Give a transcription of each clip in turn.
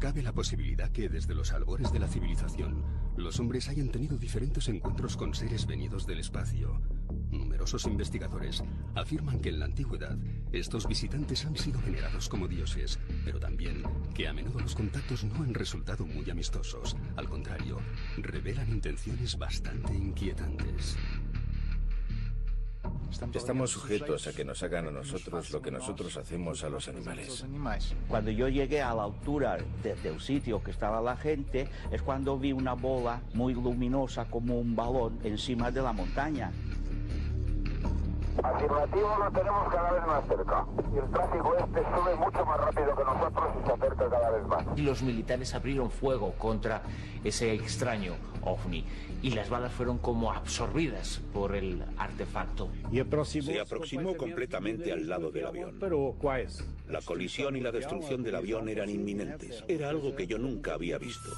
Cabe la posibilidad que desde los albores de la civilización, los hombres hayan tenido diferentes encuentros con seres venidos del espacio. Numerosos investigadores afirman que en la antigüedad estos visitantes han sido venerados como dioses, pero también que a menudo los contactos no han resultado muy amistosos. Al contrario, revelan intenciones bastante inquietantes. Estamos sujetos a que nos hagan a nosotros lo que nosotros hacemos a los animales. Cuando yo llegué a la altura del sitio que estaba la gente, es cuando vi una bola muy luminosa como un balón encima de la montaña. Afirmativo, lo tenemos cada vez más cerca. Y el tráfico sube mucho más rápido que nosotros y se acerca cada vez más. Y los militares abrieron fuego contra ese extraño ovni y las balas fueron como absorbidas por el artefacto. Se aproximó completamente al lado del avión. La colisión y la destrucción del avión eran inminentes. Era algo que yo nunca había visto.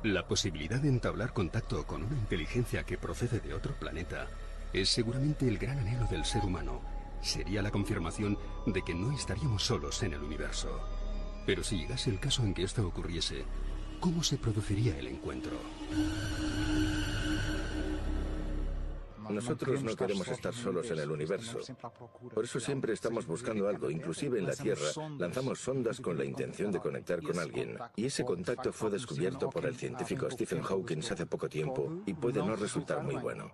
La posibilidad de entablar contacto con una inteligencia que procede de otro planeta es seguramente el gran anhelo del ser humano. Sería la confirmación de que no estaríamos solos en el universo. Pero si llegase el caso en que esto ocurriese, ¿cómo se produciría el encuentro? Nosotros no queremos estar solos en el universo. Por eso siempre estamos buscando algo. Inclusive en la Tierra lanzamos sondas con la intención de conectar con alguien. Y ese contacto fue descubierto por el científico Stephen Hawking hace poco tiempo y puede no resultar muy bueno.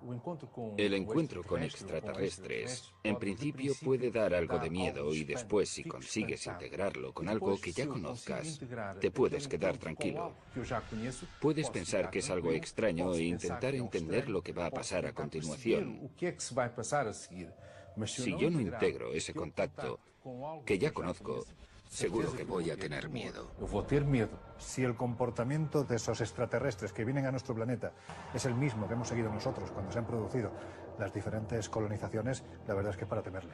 El encuentro con extraterrestres, en principio, puede dar algo de miedo y después, si consigues integrarlo con algo que ya conozcas, te puedes quedar tranquilo. Puedes pensar que es algo extraño e intentar entender lo que va a pasar a continuación. Si yo no integro ese contacto, que ya conozco, seguro que voy a tener miedo. Si el comportamiento de esos extraterrestres que vienen a nuestro planeta es el mismo que hemos seguido nosotros cuando se han producido las diferentes colonizaciones, la verdad es que es para temerle.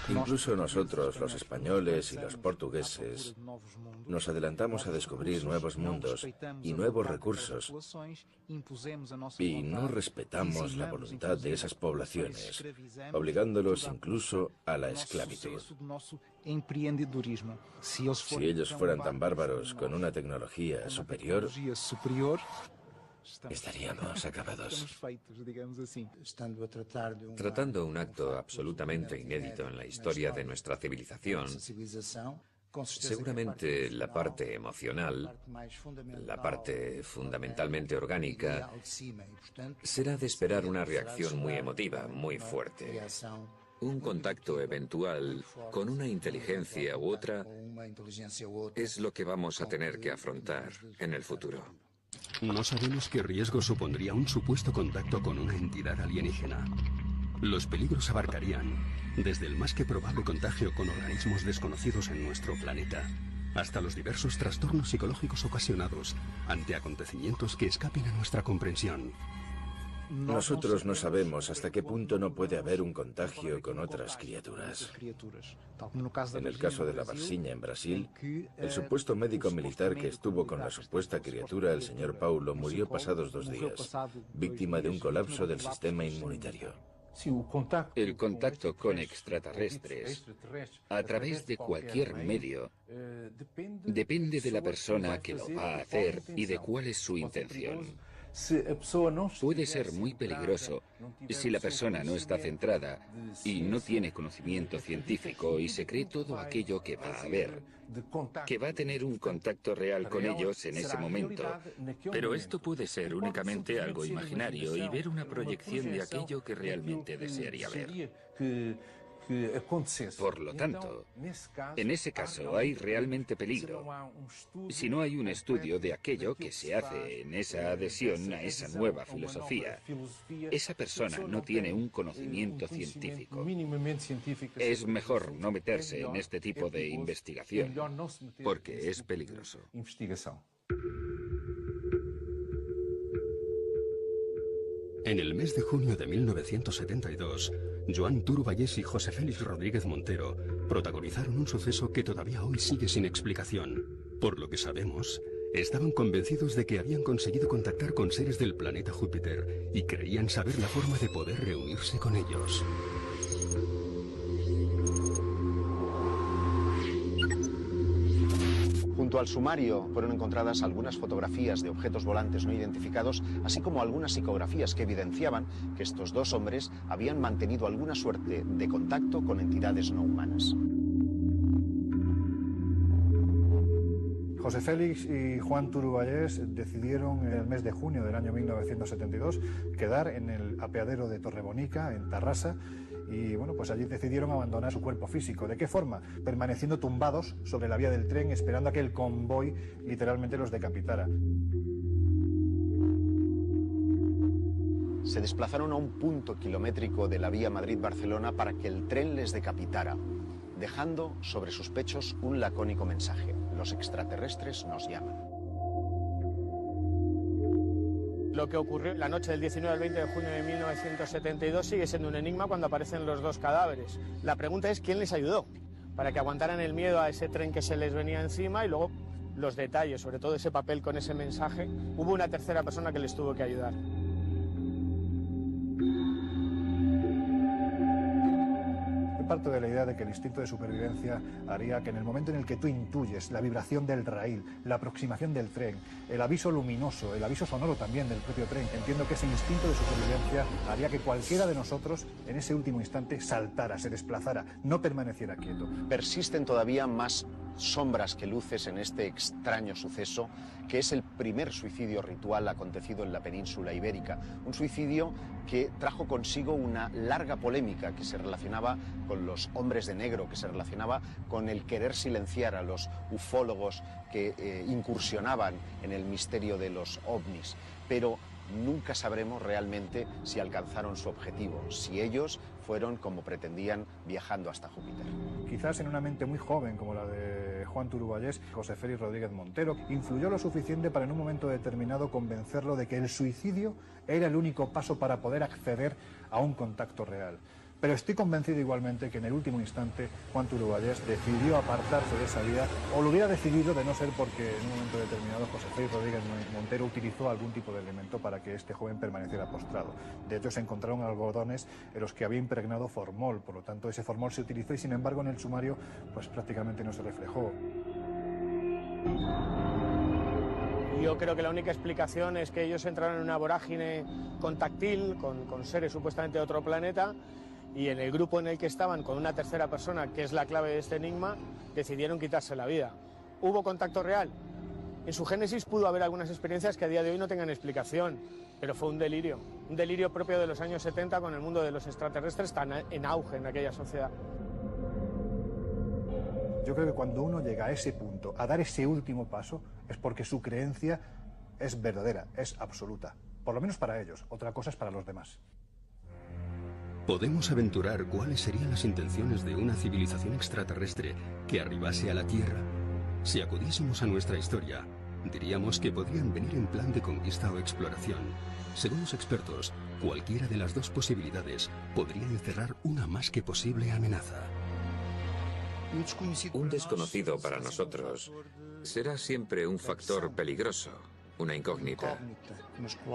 Incluso nosotros, los españoles y los portugueses, nos adelantamos a descubrir nuevos mundos y nuevos recursos y no respetamos la voluntad de esas poblaciones, obligándolos incluso a la esclavitud. Si ellos fueran tan bárbaros con una tecnología superior, estaríamos acabados. Tratando un acto absolutamente inédito en la historia de nuestra civilización, seguramente la parte emocional, la parte fundamentalmente orgánica, será de esperar una reacción muy emotiva, muy fuerte. Un contacto eventual con una inteligencia u otra es lo que vamos a tener que afrontar en el futuro. No sabemos qué riesgo supondría un supuesto contacto con una entidad alienígena. Los peligros abarcarían desde el más que probable contagio con organismos desconocidos en nuestro planeta, hasta los diversos trastornos psicológicos ocasionados ante acontecimientos que escapen a nuestra comprensión. Nosotros no sabemos hasta qué punto no puede haber un contagio con otras criaturas. En el caso de la Varginha en Brasil, el supuesto médico militar que estuvo con la supuesta criatura, el señor Paulo, murió pasados 2 días, víctima de un colapso del sistema inmunitario. El contacto con extraterrestres, a través de cualquier medio, depende de la persona que lo va a hacer y de cuál es su intención. Puede ser muy peligroso si la persona no está centrada y no tiene conocimiento científico y se cree todo aquello que va a ver, que va a tener un contacto real con ellos en ese momento. Pero esto puede ser únicamente algo imaginario y ver una proyección de aquello que realmente desearía ver. Por lo tanto, en ese caso hay realmente peligro. Si no hay un estudio de aquello que se hace en esa adhesión a esa nueva filosofía, esa persona no tiene un conocimiento científico. Es mejor no meterse en este tipo de investigación, porque es peligroso. En el mes de junio de 1972, Joan Turubayés y José Félix Rodríguez Montero protagonizaron un suceso que todavía hoy sigue sin explicación. Por lo que sabemos, estaban convencidos de que habían conseguido contactar con seres del planeta Júpiter y creían saber la forma de poder reunirse con ellos. Junto al sumario fueron encontradas algunas fotografías de objetos volantes no identificados, así como algunas psicografías que evidenciaban que estos dos hombres habían mantenido alguna suerte de contacto con entidades no humanas. José Félix y Juan Turubayés decidieron en el mes de junio del año 1972 quedar en el apeadero de Torrebonica, en Tarrasa, y bueno, pues allí decidieron abandonar su cuerpo físico. ¿De qué forma? Permaneciendo tumbados sobre la vía del tren, esperando a que el convoy literalmente los decapitara. Se desplazaron a un punto kilométrico de la vía Madrid-Barcelona para que el tren les decapitara, dejando sobre sus pechos un lacónico mensaje: los extraterrestres nos llaman. Lo que ocurrió la noche del 19 al 20 de junio de 1972 sigue siendo un enigma cuando aparecen los dos cadáveres. La pregunta es quién les ayudó para que aguantaran el miedo a ese tren que se les venía encima, y luego los detalles, sobre todo ese papel con ese mensaje. Hubo una tercera persona que les tuvo que ayudar. Parto de la idea de que el instinto de supervivencia haría que en el momento en el que tú intuyes la vibración del raíl, la aproximación del tren, el aviso luminoso, el aviso sonoro también del propio tren, entiendo que ese instinto de supervivencia haría que cualquiera de nosotros en ese último instante saltara, se desplazara, no permaneciera quieto. Persisten todavía más sombras que luces en este extraño suceso, que es el primer suicidio ritual acontecido en la península ibérica. Un suicidio que trajo consigo una larga polémica que se relacionaba con los hombres de negro, que se relacionaba con el querer silenciar a los ufólogos que incursionaban en el misterio de los ovnis. Pero nunca sabremos realmente si alcanzaron su objetivo, si ellos fueron, como pretendían, viajando hasta Júpiter. Quizás en una mente muy joven como la de Juan Turubayés, José Félix Rodríguez Montero, influyó lo suficiente para en un momento determinado convencerlo de que el suicidio era el único paso para poder acceder a un contacto real. Pero estoy convencido igualmente que en el último instante Juan Turubayés decidió apartarse de esa vida, o lo hubiera decidido de no ser porque en un momento determinado José Félix Rodríguez Montero utilizó algún tipo de elemento para que este joven permaneciera postrado. De hecho, se encontraron algodones en los que había impregnado formol, por lo tanto ese formol se utilizó y sin embargo en el sumario pues prácticamente no se reflejó. Yo creo que la única explicación es que ellos entraron en una vorágine contactil con seres supuestamente de otro planeta, y en el grupo en el que estaban, con una tercera persona, que es la clave de este enigma, decidieron quitarse la vida. ¿Hubo contacto real? En su génesis pudo haber algunas experiencias que a día de hoy no tengan explicación, pero fue un delirio propio de los años 70, con el mundo de los extraterrestres tan en auge en aquella sociedad. Yo creo que cuando uno llega a ese punto, a dar ese último paso, es porque su creencia es verdadera, es absoluta. Por lo menos para ellos, otra cosa es para los demás. Podemos aventurar cuáles serían las intenciones de una civilización extraterrestre que arribase a la Tierra. Si acudiésemos a nuestra historia, diríamos que podrían venir en plan de conquista o exploración. Según los expertos, cualquiera de las dos posibilidades podría encerrar una más que posible amenaza. Un desconocido para nosotros será siempre un factor peligroso, una incógnita,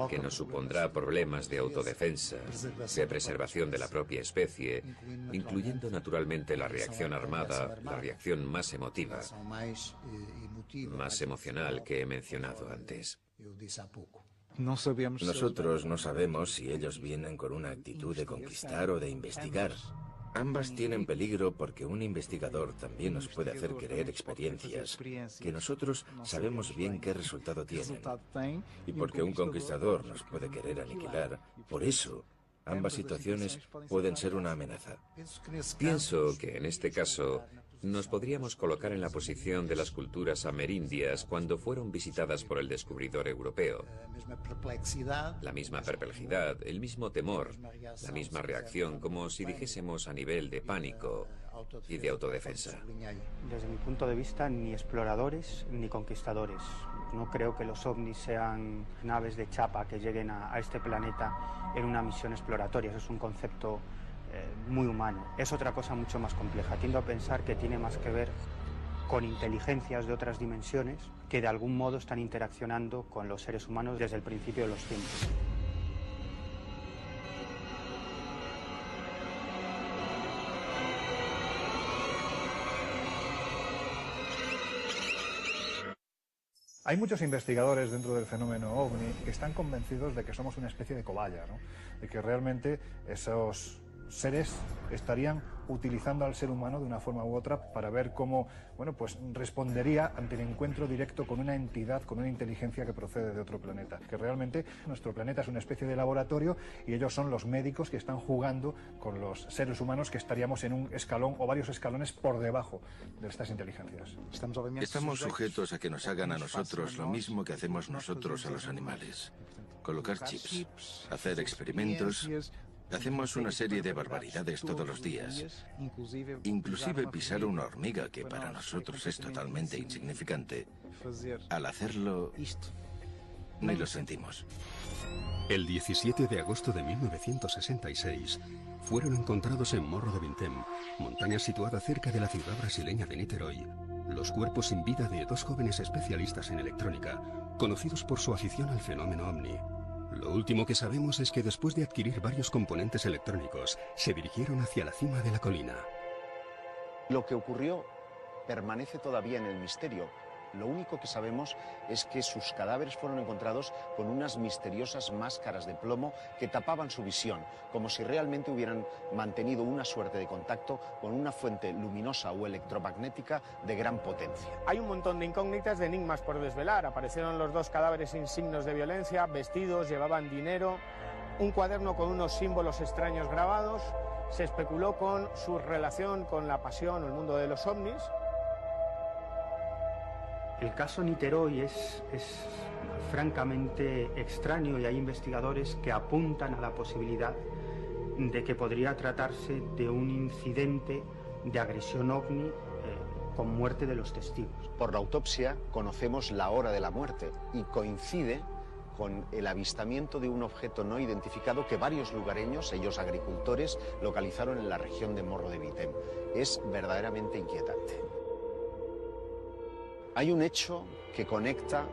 que nos supondrá problemas de autodefensa, de preservación de la propia especie, incluyendo naturalmente la reacción armada, la reacción más emotiva, más emocional que he mencionado antes. Nosotros no sabemos si ellos vienen con una actitud de conquistar o de investigar. Ambas tienen peligro porque un investigador también nos puede hacer querer experiencias que nosotros sabemos bien qué resultado tienen. Y porque un conquistador nos puede querer aniquilar. Por eso Ambas situaciones pueden ser una amenaza. Pienso que en este caso nos podríamos colocar en la posición de las culturas amerindias cuando fueron visitadas por el descubridor europeo. La misma perplejidad, el mismo temor, la misma reacción, como si dijésemos a nivel de pánico y de autodefensa. Desde mi punto de vista, ni exploradores ni conquistadores. No creo que los ovnis sean naves de chapa que lleguen a este planeta en una misión exploratoria. Eso es un concepto muy humano. Es otra cosa mucho más compleja. Tiendo a pensar que tiene más que ver con inteligencias de otras dimensiones que de algún modo están interaccionando con los seres humanos desde el principio de los tiempos. Hay muchos investigadores dentro del fenómeno OVNI que están convencidos de que somos una especie de cobaya, ¿no? De que realmente esos seres estarían utilizando al ser humano de una forma u otra para ver cómo, bueno, pues respondería ante el encuentro directo con una entidad, con una inteligencia que procede de otro planeta. Que realmente nuestro planeta es una especie de laboratorio y ellos son los médicos que están jugando con los seres humanos que estaríamos en un escalón o varios escalones por debajo de estas inteligencias. Estamos sujetos a que nos hagan a nosotros lo mismo que hacemos nosotros a los animales. Colocar chips, hacer experimentos. Hacemos una serie de barbaridades todos los días. Inclusive pisar una hormiga, que para nosotros es totalmente insignificante. Al hacerlo, ni lo sentimos. El 17 de agosto de 1966 fueron encontrados en Morro de Vintem, montaña situada cerca de la ciudad brasileña de Niterói, los cuerpos sin vida de dos jóvenes especialistas en electrónica, conocidos por su afición al fenómeno OVNI. Lo último que sabemos es que después de adquirir varios componentes electrónicos, se dirigieron hacia la cima de la colina. Lo que ocurrió permanece todavía en el misterio. Lo único que sabemos es que sus cadáveres fueron encontrados con unas misteriosas máscaras de plomo que tapaban su visión, como si realmente hubieran mantenido una suerte de contacto con una fuente luminosa o electromagnética de gran potencia. Hay un montón de incógnitas, de enigmas por desvelar. Aparecieron los dos cadáveres sin signos de violencia, vestidos, llevaban dinero, un cuaderno con unos símbolos extraños grabados. Se especuló con su relación con la pasión o el mundo de los ovnis. El caso Niterói es francamente extraño y hay investigadores que apuntan a la posibilidad de que podría tratarse de un incidente de agresión ovni con muerte de los testigos. Por la autopsia conocemos la hora de la muerte y coincide con el avistamiento de un objeto no identificado que varios lugareños, ellos agricultores, localizaron en la región de Morro de Vitem. Es verdaderamente inquietante. Hay un hecho que conecta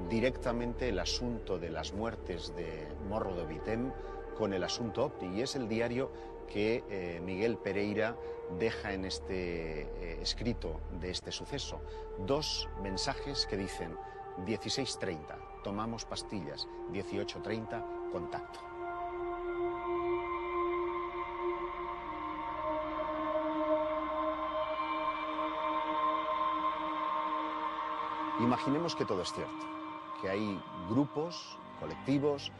directamente el asunto de las muertes de Morro de Vitem con el asunto OVNI, y es el diario que Miguel Pereira deja en este escrito de este suceso. Dos mensajes que dicen: 16:30, tomamos pastillas; 18:30, contacto. Imaginemos que todo es cierto, que hay grupos, colectivos,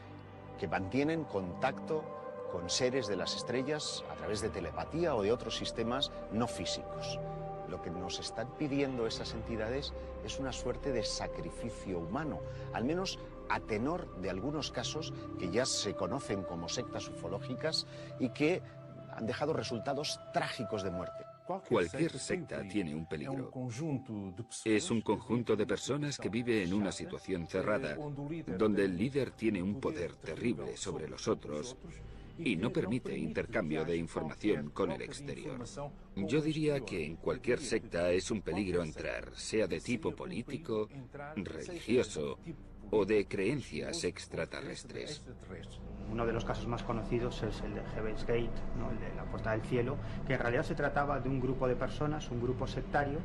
que mantienen contacto con seres de las estrellas a través de telepatía o de otros sistemas no físicos. Lo que nos están pidiendo esas entidades es una suerte de sacrificio humano, al menos a tenor de algunos casos que ya se conocen como sectas ufológicas y que han dejado resultados trágicos de muerte. Cualquier secta tiene un peligro. Es un conjunto de personas que vive en una situación cerrada, donde el líder tiene un poder terrible sobre los otros y no permite intercambio de información con el exterior. Yo diría que en cualquier secta es un peligro entrar, sea de tipo político, religioso o de creencias extraterrestres. Uno de los casos más conocidos es el de Heaven's Gate, ¿no? El de la Puerta del Cielo, que en realidad se trataba de un grupo de personas, un grupo sectario,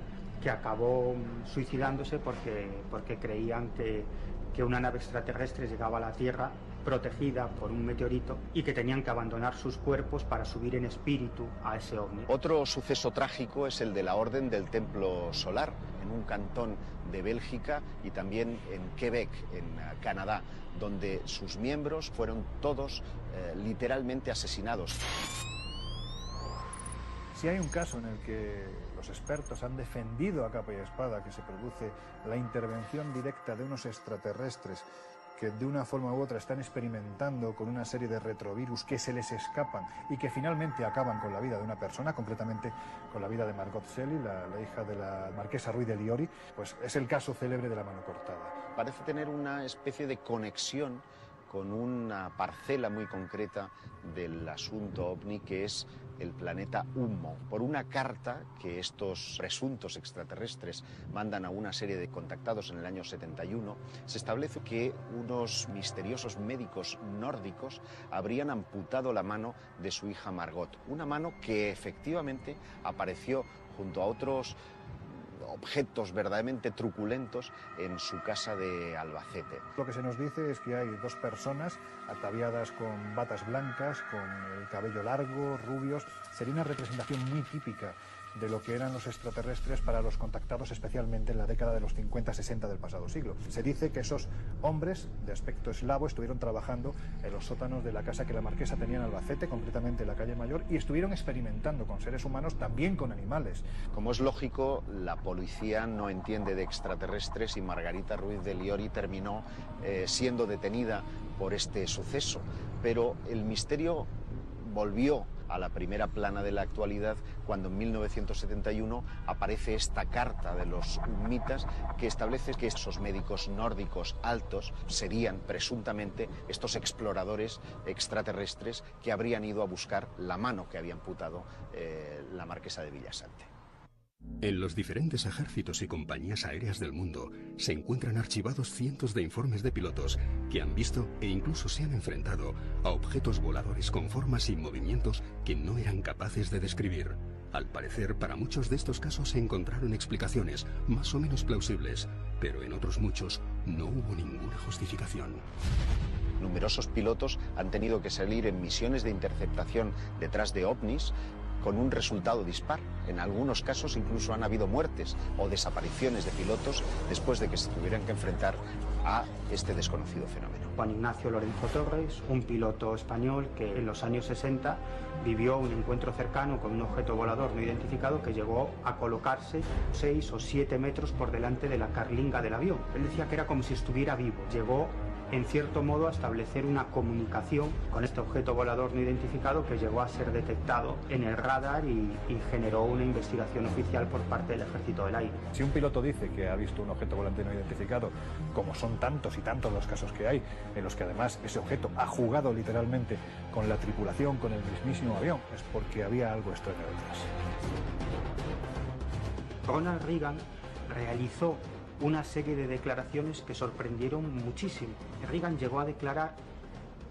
que acabó suicidándose porque creían que una nave extraterrestre llegaba a la Tierra protegida por un meteorito y que tenían que abandonar sus cuerpos para subir en espíritu a ese ovni. Otro suceso trágico es el de la Orden del Templo Solar, en un cantón de Bélgica y también en Quebec, en Canadá, donde sus miembros fueron todos literalmente asesinados. Si hay un caso en el que los expertos han defendido a capa y espada que se produce la intervención directa de unos extraterrestres que de una forma u otra están experimentando con una serie de retrovirus que se les escapan y que finalmente acaban con la vida de una persona, concretamente con la vida de Margot Celly, la hija de la marquesa Ruiz de Liori, pues es el caso célebre de la mano cortada. Parece tener una especie de conexión con una parcela muy concreta del asunto OVNI, que es el planeta Humo. Por una carta que estos presuntos extraterrestres mandan a una serie de contactados en el año 71, se establece que unos misteriosos médicos nórdicos habrían amputado la mano de su hija Margot. Una mano que efectivamente apareció junto a otros objetos verdaderamente truculentos en su casa de Albacete. Lo que se nos dice es que hay dos personas ataviadas con batas blancas, con el cabello largo, rubios. Sería una representación muy típica de lo que eran los extraterrestres para los contactados, especialmente en la década de los 50-60 del pasado siglo. Se dice que esos hombres de aspecto eslavo estuvieron trabajando en los sótanos de la casa que la marquesa tenía en Albacete, concretamente en la calle Mayor, y estuvieron experimentando con seres humanos, también con animales. Como es lógico, la policía no entiende de extraterrestres y Margarita Ruiz de Liori terminó siendo detenida por este suceso. Pero el misterio volvió a la primera plana de la actualidad cuando en 1971 aparece esta carta de los humitas que establece que esos médicos nórdicos altos serían presuntamente estos exploradores extraterrestres que habrían ido a buscar la mano que había amputado la marquesa de Villasante. En los diferentes ejércitos y compañías aéreas del mundo se encuentran archivados cientos de informes de pilotos que han visto e incluso se han enfrentado a objetos voladores con formas y movimientos que no eran capaces de describir. Al parecer, para muchos de estos casos se encontraron explicaciones más o menos plausibles, pero en otros muchos no hubo ninguna justificación. Numerosos pilotos han tenido que salir en misiones de interceptación detrás de ovnis con un resultado dispar. En algunos casos incluso han habido muertes o desapariciones de pilotos después de que se tuvieran que enfrentar a este desconocido fenómeno. Juan Ignacio Lorenzo Torres, un piloto español que en los años 60 vivió un encuentro cercano con un objeto volador no identificado que llegó a colocarse 6 o 7 metros por delante de la carlinga del avión. Él decía que era como si estuviera vivo. Llegó en cierto modo a establecer una comunicación con este objeto volador no identificado que llegó a ser detectado en el radar y generó una investigación oficial por parte del Ejército del Aire. Si un piloto dice que ha visto un objeto volante no identificado, como son tantos y tantos los casos que hay, en los que además ese objeto ha jugado literalmente con la tripulación, con el mismísimo avión, es porque había algo extraño detrás. Ronald Reagan realizó una serie de declaraciones que sorprendieron muchísimo. Reagan llegó a declarar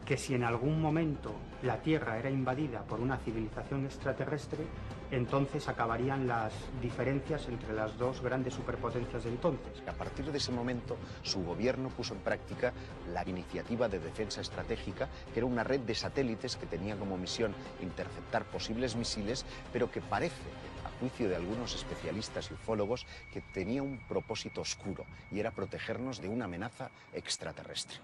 que si en algún momento la Tierra era invadida por una civilización extraterrestre, entonces acabarían las diferencias entre las dos grandes superpotencias de entonces. A partir de ese momento, su gobierno puso en práctica la iniciativa de defensa estratégica, que era una red de satélites que tenía como misión interceptar posibles misiles, pero que parece, a juicio de algunos especialistas y ufólogos, que tenía un propósito oscuro, y era protegernos de una amenaza extraterrestre.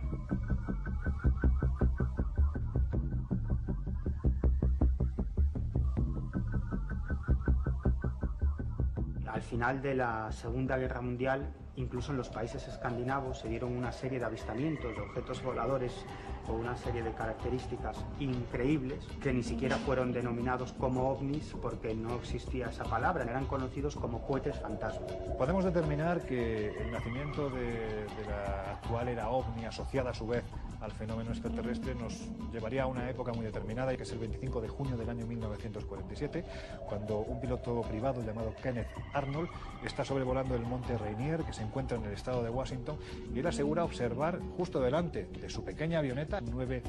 Al final de la Segunda Guerra Mundial, incluso en los países escandinavos se dieron una serie de avistamientos de objetos voladores con una serie de características increíbles que ni siquiera fueron denominados como ovnis porque no existía esa palabra, eran conocidos como cohetes fantasma. Podemos determinar que el nacimiento de la actual era ovni, asociada a su vez al fenómeno extraterrestre, nos llevaría a una época muy determinada, que es el 25 de junio del año 1947, cuando un piloto privado llamado Kenneth Arnold está sobrevolando el monte Rainier, que se encuentra en el estado de Washington, y él asegura observar justo delante de su pequeña avioneta 9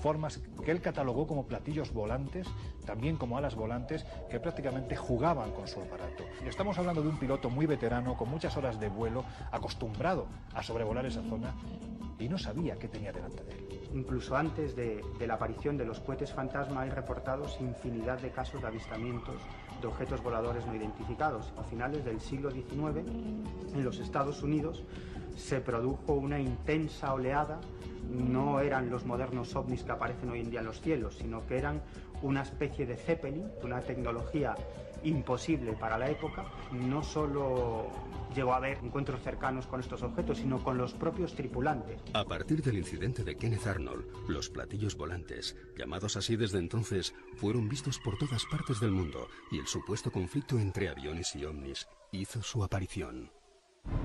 formas que él catalogó como platillos volantes, también como alas volantes, que prácticamente jugaban con su aparato. Y estamos hablando de un piloto muy veterano, con muchas horas de vuelo, acostumbrado a sobrevolar esa zona, y no sabía qué tenía delante de él. Incluso antes de la aparición de los cohetes fantasma hay reportados infinidad de casos de avistamientos de objetos voladores no identificados. A finales del siglo XIX, en los Estados Unidos, se produjo una intensa oleada. No eran los modernos ovnis que aparecen hoy en día en los cielos, sino que eran una especie de Zeppelin, una tecnología imposible para la época. No solo llegó a haber encuentros cercanos con estos objetos, sino con los propios tripulantes. A partir del incidente de Kenneth Arnold, los platillos volantes, llamados así desde entonces, fueron vistos por todas partes del mundo y el supuesto conflicto entre aviones y ovnis hizo su aparición.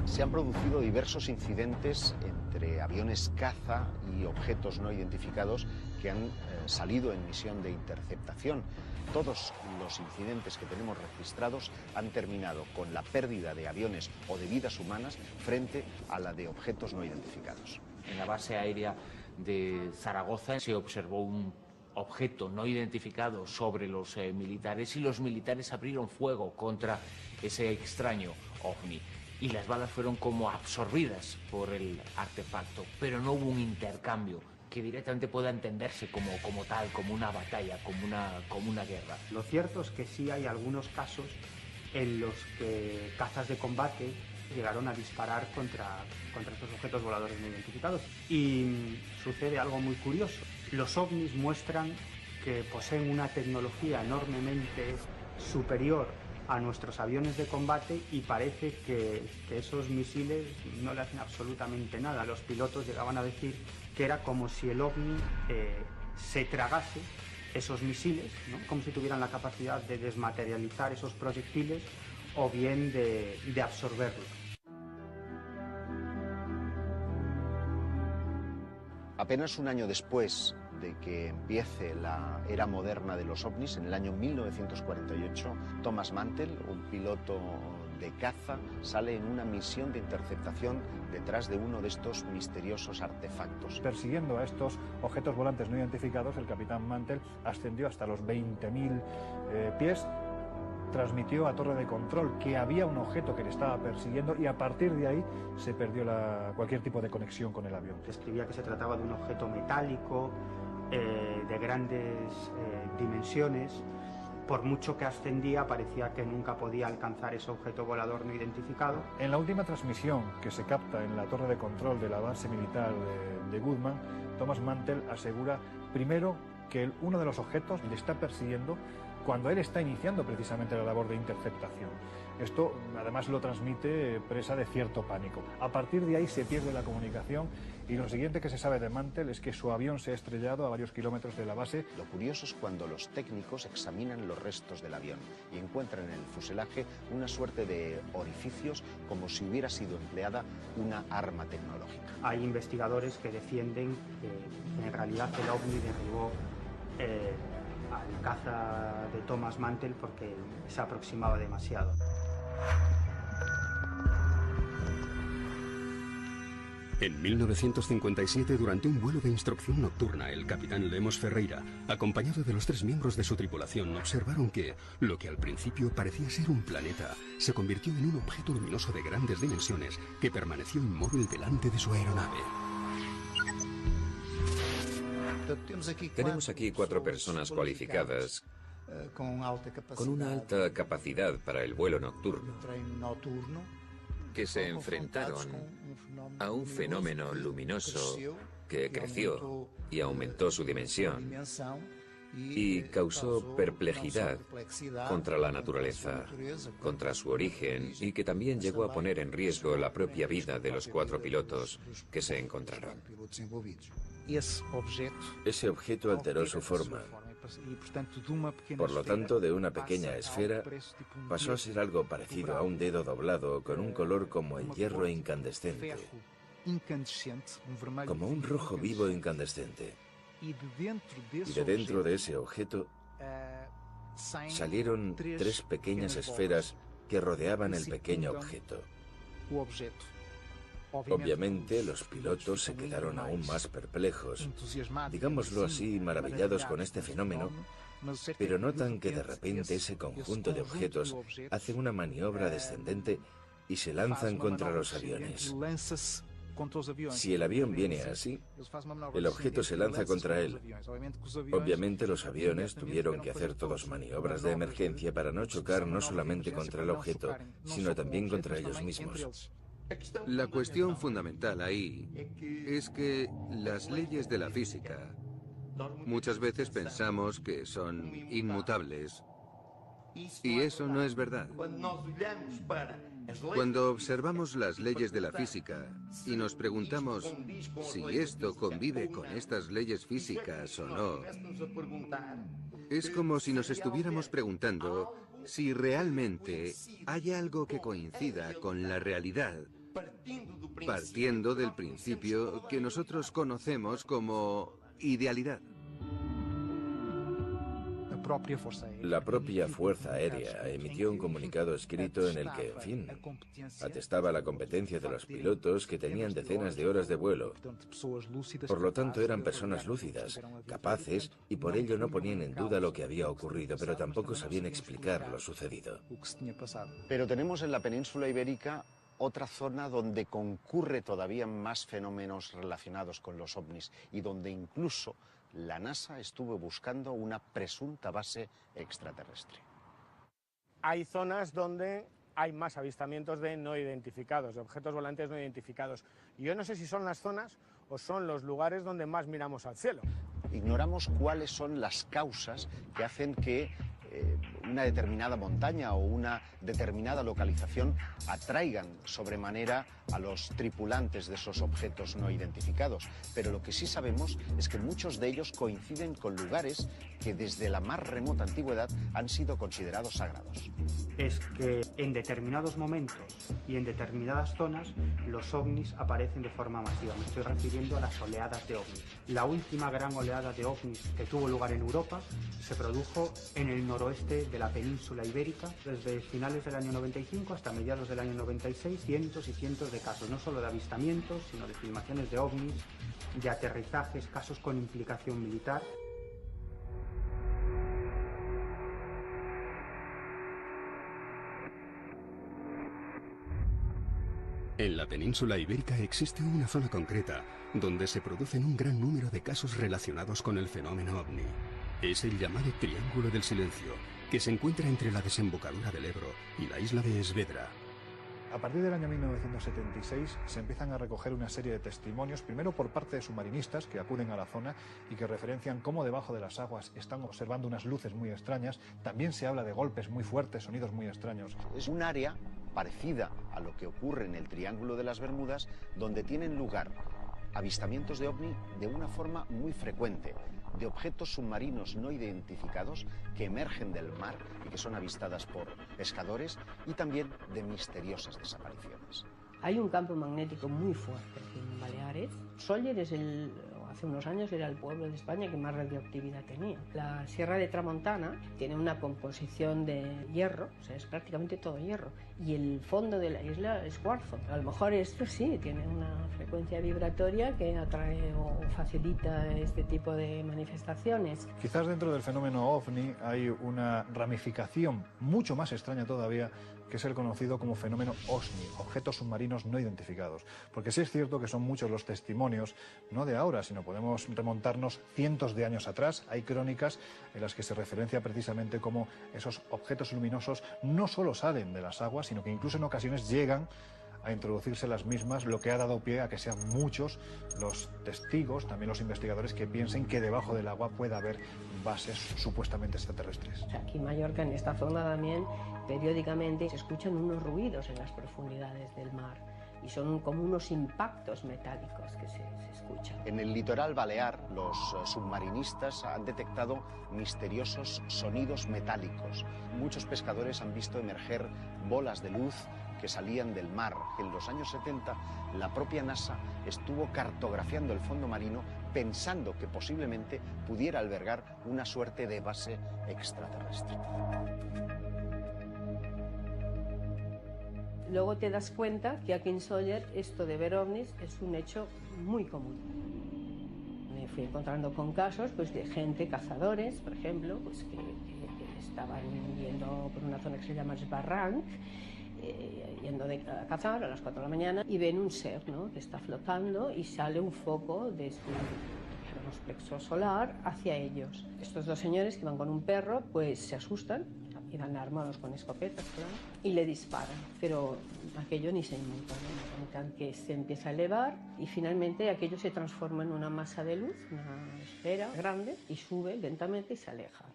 Se han producido diversos incidentes entre aviones caza y objetos no identificados que han salido en misión de interceptación. Todos los incidentes que tenemos registrados han terminado con la pérdida de aviones o de vidas humanas frente a la de objetos no identificados. En la base aérea de Zaragoza se observó un objeto no identificado sobre los militares y los militares abrieron fuego contra ese extraño ovni. Y las balas fueron como absorbidas por el artefacto, pero no hubo un intercambio que directamente pueda entenderse como tal, como una batalla, como una guerra. Lo cierto es que sí hay algunos casos en los que cazas de combate llegaron a disparar contra estos objetos voladores no identificados. Y sucede algo muy curioso. Los ovnis muestran que poseen una tecnología enormemente superior a nuestros aviones de combate y parece que esos misiles no le hacen absolutamente nada. Los pilotos llegaban a decir que era como si el ovni se tragase esos misiles, ¿no? Como si tuvieran la capacidad de desmaterializar esos proyectiles o bien de absorberlos. Apenas un año después de que empiece la era moderna de los ovnis, en el año 1948, Thomas Mantell, un piloto de caza, sale en una misión de interceptación detrás de uno de estos misteriosos artefactos. Persiguiendo a estos objetos volantes no identificados, el capitán Mantell ascendió hasta los 20.000 pies, transmitió a torre de control que había un objeto que le estaba persiguiendo y a partir de ahí se perdió cualquier tipo de conexión con el avión. Describía que se trataba de un objeto metálico, de grandes dimensiones. Por mucho que ascendía, parecía que nunca podía alcanzar ese objeto volador no identificado. En la última transmisión que se capta en la torre de control de la base militar de Goodman, Thomas Mantell asegura primero que uno de los objetos le está persiguiendo cuando él está iniciando precisamente la labor de interceptación. Esto además lo transmite presa de cierto pánico. A partir de ahí se pierde la comunicación y lo siguiente que se sabe de Mantell es que su avión se ha estrellado a varios kilómetros de la base. Lo curioso es cuando los técnicos examinan los restos del avión y encuentran en el fuselaje una suerte de orificios como si hubiera sido empleada una arma tecnológica. Hay investigadores que defienden que en realidad el ovni derribó al caza de Thomas Mantell porque se aproximaba demasiado. En 1957, durante un vuelo de instrucción nocturna, el capitán Lemos Ferreira, acompañado de los 3 miembros de su tripulación, observaron que lo que al principio parecía ser un planeta se convirtió en un objeto luminoso de grandes dimensiones que permaneció inmóvil delante de su aeronave. Tenemos aquí 4 personas cualificadas con una alta capacidad para el vuelo nocturno que se enfrentaron a un fenómeno luminoso que creció y aumentó su dimensión y causó perplejidad contra la naturaleza, contra su origen y que también llegó a poner en riesgo la propia vida de los 4 pilotos que se encontraron. Ese objeto alteró su forma. Por lo tanto, de una pequeña esfera pasó a ser algo parecido a un dedo doblado con un color como el hierro incandescente, como un rojo vivo incandescente. Y de dentro de ese objeto salieron 3 pequeñas esferas que rodeaban el pequeño objeto. Obviamente, los pilotos se quedaron aún más perplejos, digámoslo así, maravillados con este fenómeno, pero notan que de repente ese conjunto de objetos hace una maniobra descendente y se lanzan contra los aviones. Si el avión viene así, el objeto se lanza contra él. Obviamente los aviones tuvieron que hacer todas maniobras de emergencia para no chocar no solamente contra el objeto, sino también contra ellos mismos. La cuestión fundamental ahí es que las leyes de la física muchas veces pensamos que son inmutables y eso no es verdad. Cuando observamos las leyes de la física y nos preguntamos si esto convive con estas leyes físicas o no, es como si nos estuviéramos preguntando si realmente hay algo que coincida con la realidad, partiendo del principio que nosotros conocemos como idealidad. La propia Fuerza Aérea emitió un comunicado escrito en el que, en fin, atestaba la competencia de los pilotos que tenían decenas de horas de vuelo. Por lo tanto, eran personas lúcidas, capaces, y por ello no ponían en duda lo que había ocurrido, pero tampoco sabían explicar lo sucedido. Pero tenemos en la península ibérica otra zona donde concurre todavía más fenómenos relacionados con los ovnis y donde incluso la NASA estuvo buscando una presunta base extraterrestre. Hay zonas donde hay más avistamientos de no identificados, de objetos volantes no identificados. Yo no sé si son las zonas o son los lugares donde más miramos al cielo. Ignoramos cuáles son las causas que hacen que una determinada montaña o una determinada localización atraigan sobremanera a los tripulantes de esos objetos no identificados. Pero lo que sí sabemos es que muchos de ellos coinciden con lugares que desde la más remota antigüedad han sido considerados sagrados. Es que en determinados momentos y en determinadas zonas los ovnis aparecen de forma masiva. Me estoy refiriendo a las oleadas de ovnis. La última gran oleada de ovnis que tuvo lugar en Europa se produjo en el noroeste de la península ibérica. Desde finales del año 95 hasta mediados del año 96, cientos y cientos de casos, no solo de avistamientos, sino de filmaciones de ovnis, de aterrizajes, casos con implicación militar. En la península ibérica existe una zona concreta donde se producen un gran número de casos relacionados con el fenómeno ovni. Es el llamado Triángulo del Silencio, que se encuentra entre la desembocadura del Ebro y la isla de Esvedra. A partir del año 1976 se empiezan a recoger una serie de testimonios, primero por parte de submarinistas que acuden a la zona y que referencian cómo debajo de las aguas están observando unas luces muy extrañas. También se habla de golpes muy fuertes, sonidos muy extraños. Es un área parecida a lo que ocurre en el Triángulo de las Bermudas, donde tienen lugar avistamientos de ovni de una forma muy frecuente, de objetos submarinos no identificados que emergen del mar y que son avistadas por pescadores, y también de misteriosas desapariciones. Hay un campo magnético muy fuerte en Baleares. Sóller es hace unos años era el pueblo de España que más radioactividad tenía. La Sierra de Tramontana tiene una composición de hierro, o sea, es prácticamente todo hierro, y el fondo de la isla es cuarzo. A lo mejor esto sí tiene una frecuencia vibratoria que atrae o facilita este tipo de manifestaciones. Quizás dentro del fenómeno OVNI hay una ramificación mucho más extraña todavía, que es el conocido como fenómeno OSNI, objetos submarinos no identificados. Porque sí es cierto que son muchos los testimonios, no de ahora, sino podemos remontarnos cientos de años atrás. Hay crónicas en las que se referencia precisamente cómo esos objetos luminosos no solo salen de las aguas, sino que incluso en ocasiones llegan a introducirse las mismas, lo que ha dado pie a que sean muchos los testigos, también los investigadores, que piensen que debajo del agua puede haber bases supuestamente extraterrestres. Aquí en Mallorca, en esta zona también, periódicamente se escuchan unos ruidos en las profundidades del mar y son como unos impactos metálicos que se escuchan. En el litoral balear, los submarinistas han detectado misteriosos sonidos metálicos. Muchos pescadores han visto emerger bolas de luz que salían del mar. En los años 70, la propia NASA estuvo cartografiando el fondo marino pensando que posiblemente pudiera albergar una suerte de base extraterrestre. Luego te das cuenta que aquí en Sóller esto de ver ovnis es un hecho muy común. Me fui encontrando con casos pues, de gente, cazadores, por ejemplo, pues, que estaban yendo por una zona que se llama Sbarranc, yendo a cazar a las 4 de la mañana y ven un ser, ¿no?, que está flotando y sale un foco de su plexo solar hacia ellos. Estos dos señores que van con un perro pues se asustan, iban armados con escopetas, claro, y le disparan, pero aquello ni se inmuta, ¿no? Notan que se empieza a elevar y finalmente aquello se transforma en una masa de luz, una esfera grande, y sube lentamente y se aleja.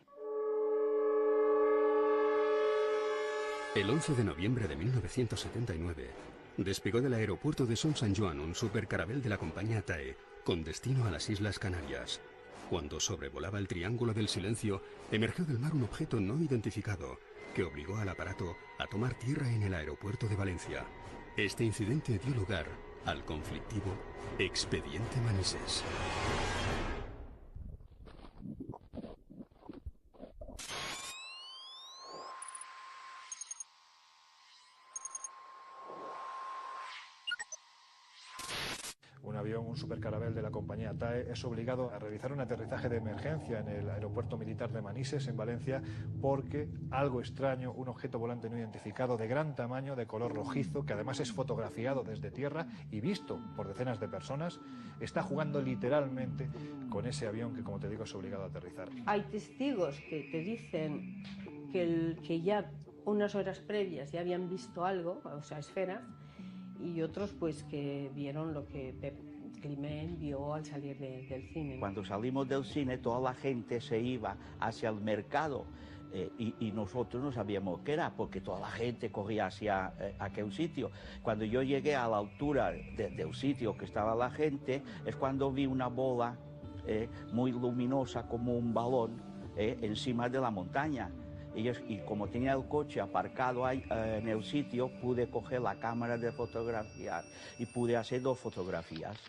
El 11 de noviembre de 1979, despegó del aeropuerto de Son San Joan un supercarabel de la compañía TAE, con destino a las Islas Canarias. Cuando sobrevolaba el Triángulo del Silencio, emergió del mar un objeto no identificado, que obligó al aparato a tomar tierra en el aeropuerto de Valencia. Este incidente dio lugar al conflictivo Expediente Manises. Un avión, un supercarabel de la compañía TAE, es obligado a realizar un aterrizaje de emergencia en el aeropuerto militar de Manises, en Valencia, porque algo extraño, un objeto volante no identificado de gran tamaño, de color rojizo, que además es fotografiado desde tierra y visto por decenas de personas, está jugando literalmente con ese avión que, como te digo, es obligado a aterrizar. Hay testigos que te dicen que ya unas horas previas ya habían visto algo, o sea, esferas, y otros pues que vieron lo que Pep Climent vio al salir del cine. Cuando salimos del cine toda la gente se iba hacia el mercado y nosotros no sabíamos qué era porque toda la gente corría hacia aquel sitio. Cuando yo llegué a la altura del sitio que estaba la gente es cuando vi una bola muy luminosa como un balón encima de la montaña. Y como tenía el coche aparcado ahí, en el sitio, pude coger la cámara de fotografiar y pude hacer 2 fotografías.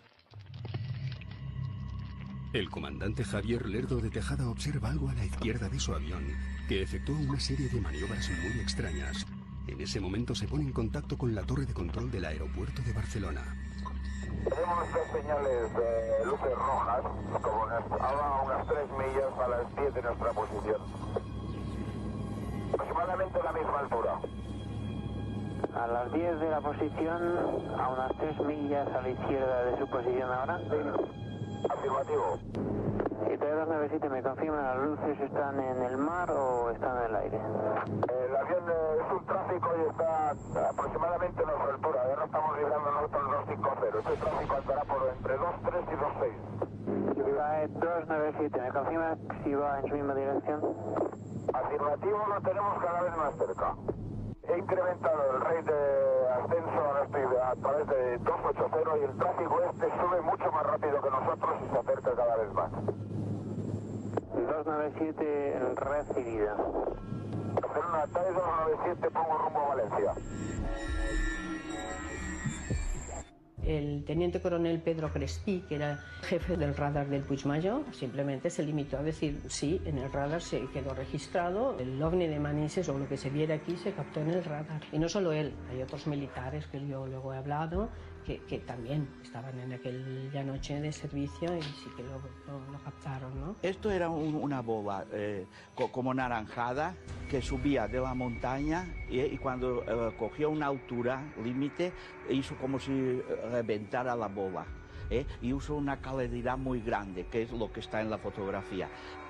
El comandante Javier Lerdo de Tejada observa algo a la izquierda de su avión, que efectúa una serie de maniobras muy extrañas. En ese momento se pone en contacto con la torre de control del aeropuerto de Barcelona. Tenemos nuestras señales de luces rojas, como a unas 3 millas a las 10 de nuestra posición. Aproximadamente a la misma altura. A las 10 de la posición, a unas 3 millas a la izquierda de su posición ahora. Sí. Afirmativo. Y TE297, ¿me confirma las luces están en el mar o están en el aire? El avión es un tráfico y está aproximadamente a nuestra altura. Ya no estamos vibrando nosotros 250. Este tráfico andará por entre 23 y 26. TE297, ¿me confirma si va en su misma dirección? Afirmativo, lo tenemos cada vez más cerca. He incrementado el rate de ascenso, ahora estoy a través de 280 y el tráfico sube mucho más rápido que nosotros y se acerca cada vez más. 297 recibida. Barcelona, TAE 297, pongo rumbo a Valencia. El teniente coronel Pedro Crespí, que era jefe del radar del Puigmayor, simplemente se limitó a decir sí, en el radar se quedó registrado, el ovni de Manises o lo que se viera aquí se captó en el radar. Y no solo él, hay otros militares que yo luego he hablado que también estaban en aquella noche de servicio y sí que lo captaron, ¿no? Esto era una bola como naranjada que subía de la montaña y cuando cogió una altura límite hizo como si reventara la bola. Y usó una claridad muy grande, que es lo que está en la fotografía.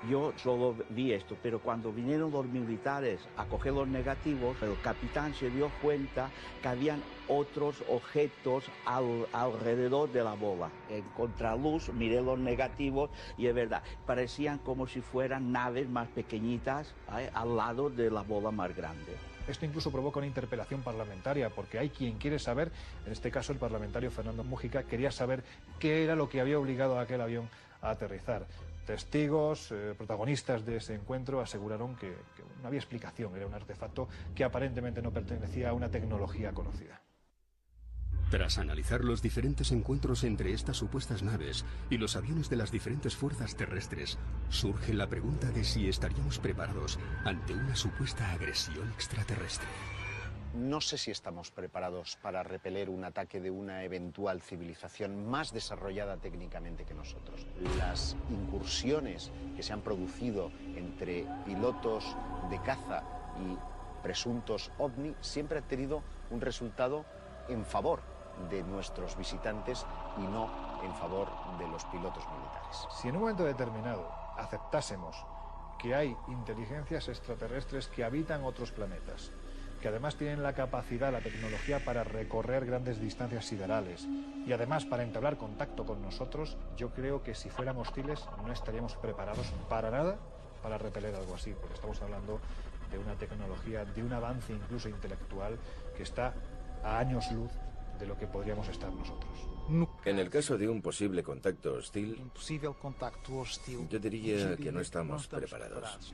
Yo solo vi esto, pero cuando vinieron los militares a coger los negativos, el capitán se dio cuenta que habían otros objetos alrededor de la bola. En contraluz miré los negativos y es verdad, parecían como si fueran naves más pequeñitas al lado de la bola más grande. Esto incluso provoca una interpelación parlamentaria, porque hay quien quiere saber, en este caso el parlamentario Fernando Mújica, quería saber qué era lo que había obligado a aquel avión a aterrizar. Testigos, protagonistas de ese encuentro aseguraron que no había explicación, era un artefacto que aparentemente no pertenecía a una tecnología conocida. Tras analizar los diferentes encuentros entre estas supuestas naves y los aviones de las diferentes fuerzas terrestres, surge la pregunta de si estaríamos preparados ante una supuesta agresión extraterrestre. No sé si estamos preparados para repeler un ataque de una eventual civilización más desarrollada técnicamente que nosotros. Las incursiones que se han producido entre pilotos de caza y presuntos ovni siempre han tenido un resultado en favor de nuestros visitantes y no en favor de los pilotos militares. Si en un momento determinado aceptásemos que hay inteligencias extraterrestres que habitan otros planetas, que además tienen la capacidad, la tecnología para recorrer grandes distancias siderales y además para entablar contacto con nosotros, yo creo que si fueran hostiles no estaríamos preparados para nada para repeler algo así, porque estamos hablando de una tecnología, de un avance incluso intelectual que está a años luz de lo que podríamos estar nosotros. En el caso de un posible contacto hostil, yo diría que no estamos preparados.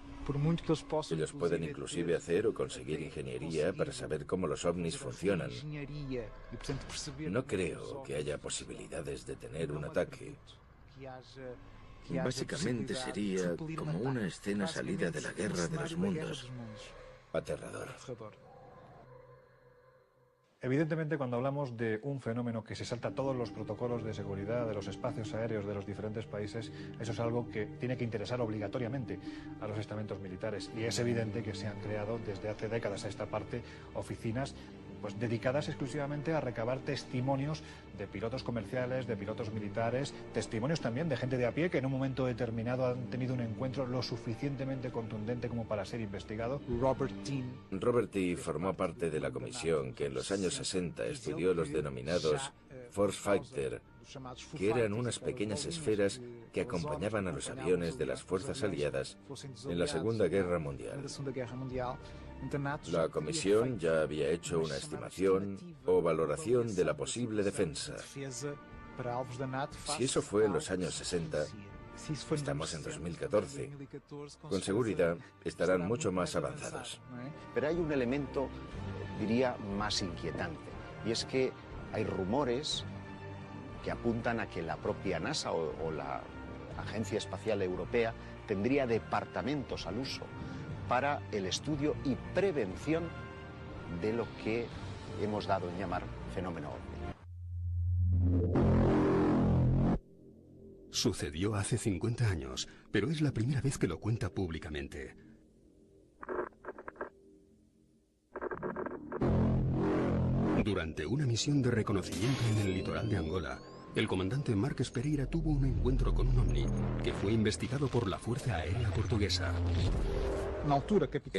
Ellos pueden inclusive hacer o conseguir ingeniería para saber cómo los ovnis funcionan. No creo que haya posibilidades de tener un ataque. Básicamente sería como una escena salida de la Guerra de los Mundos. Aterrador. Evidentemente, cuando hablamos de un fenómeno que se salta todos los protocolos de seguridad de los espacios aéreos de los diferentes países, eso es algo que tiene que interesar obligatoriamente a los estamentos militares. Y es evidente que se han creado desde hace décadas a esta parte oficinas pues dedicadas exclusivamente a recabar testimonios de pilotos comerciales, de pilotos militares, testimonios también de gente de a pie que en un momento determinado han tenido un encuentro lo suficientemente contundente como para ser investigado. Robert T. formó parte de la comisión que en los años 60 estudió los denominados Force Fighter, que eran unas pequeñas esferas que acompañaban a los aviones de las fuerzas aliadas en la Segunda Guerra Mundial. La comisión ya había hecho una estimación o valoración de la posible defensa. Si eso fue en los años 60, estamos en 2014. Con seguridad estarán mucho más avanzados. Pero hay un elemento, diría, más inquietante, y es que hay rumores que apuntan a que la propia NASA o la Agencia Espacial Europea tendría departamentos al uso para el estudio y prevención de lo que hemos dado en llamar fenómeno ovni. Sucedió hace 50 años, pero es la primera vez que lo cuenta públicamente. Durante una misión de reconocimiento en el litoral de Angola, el comandante Marques Pereira tuvo un encuentro con un ovni que fue investigado por la Fuerza Aérea Portuguesa. En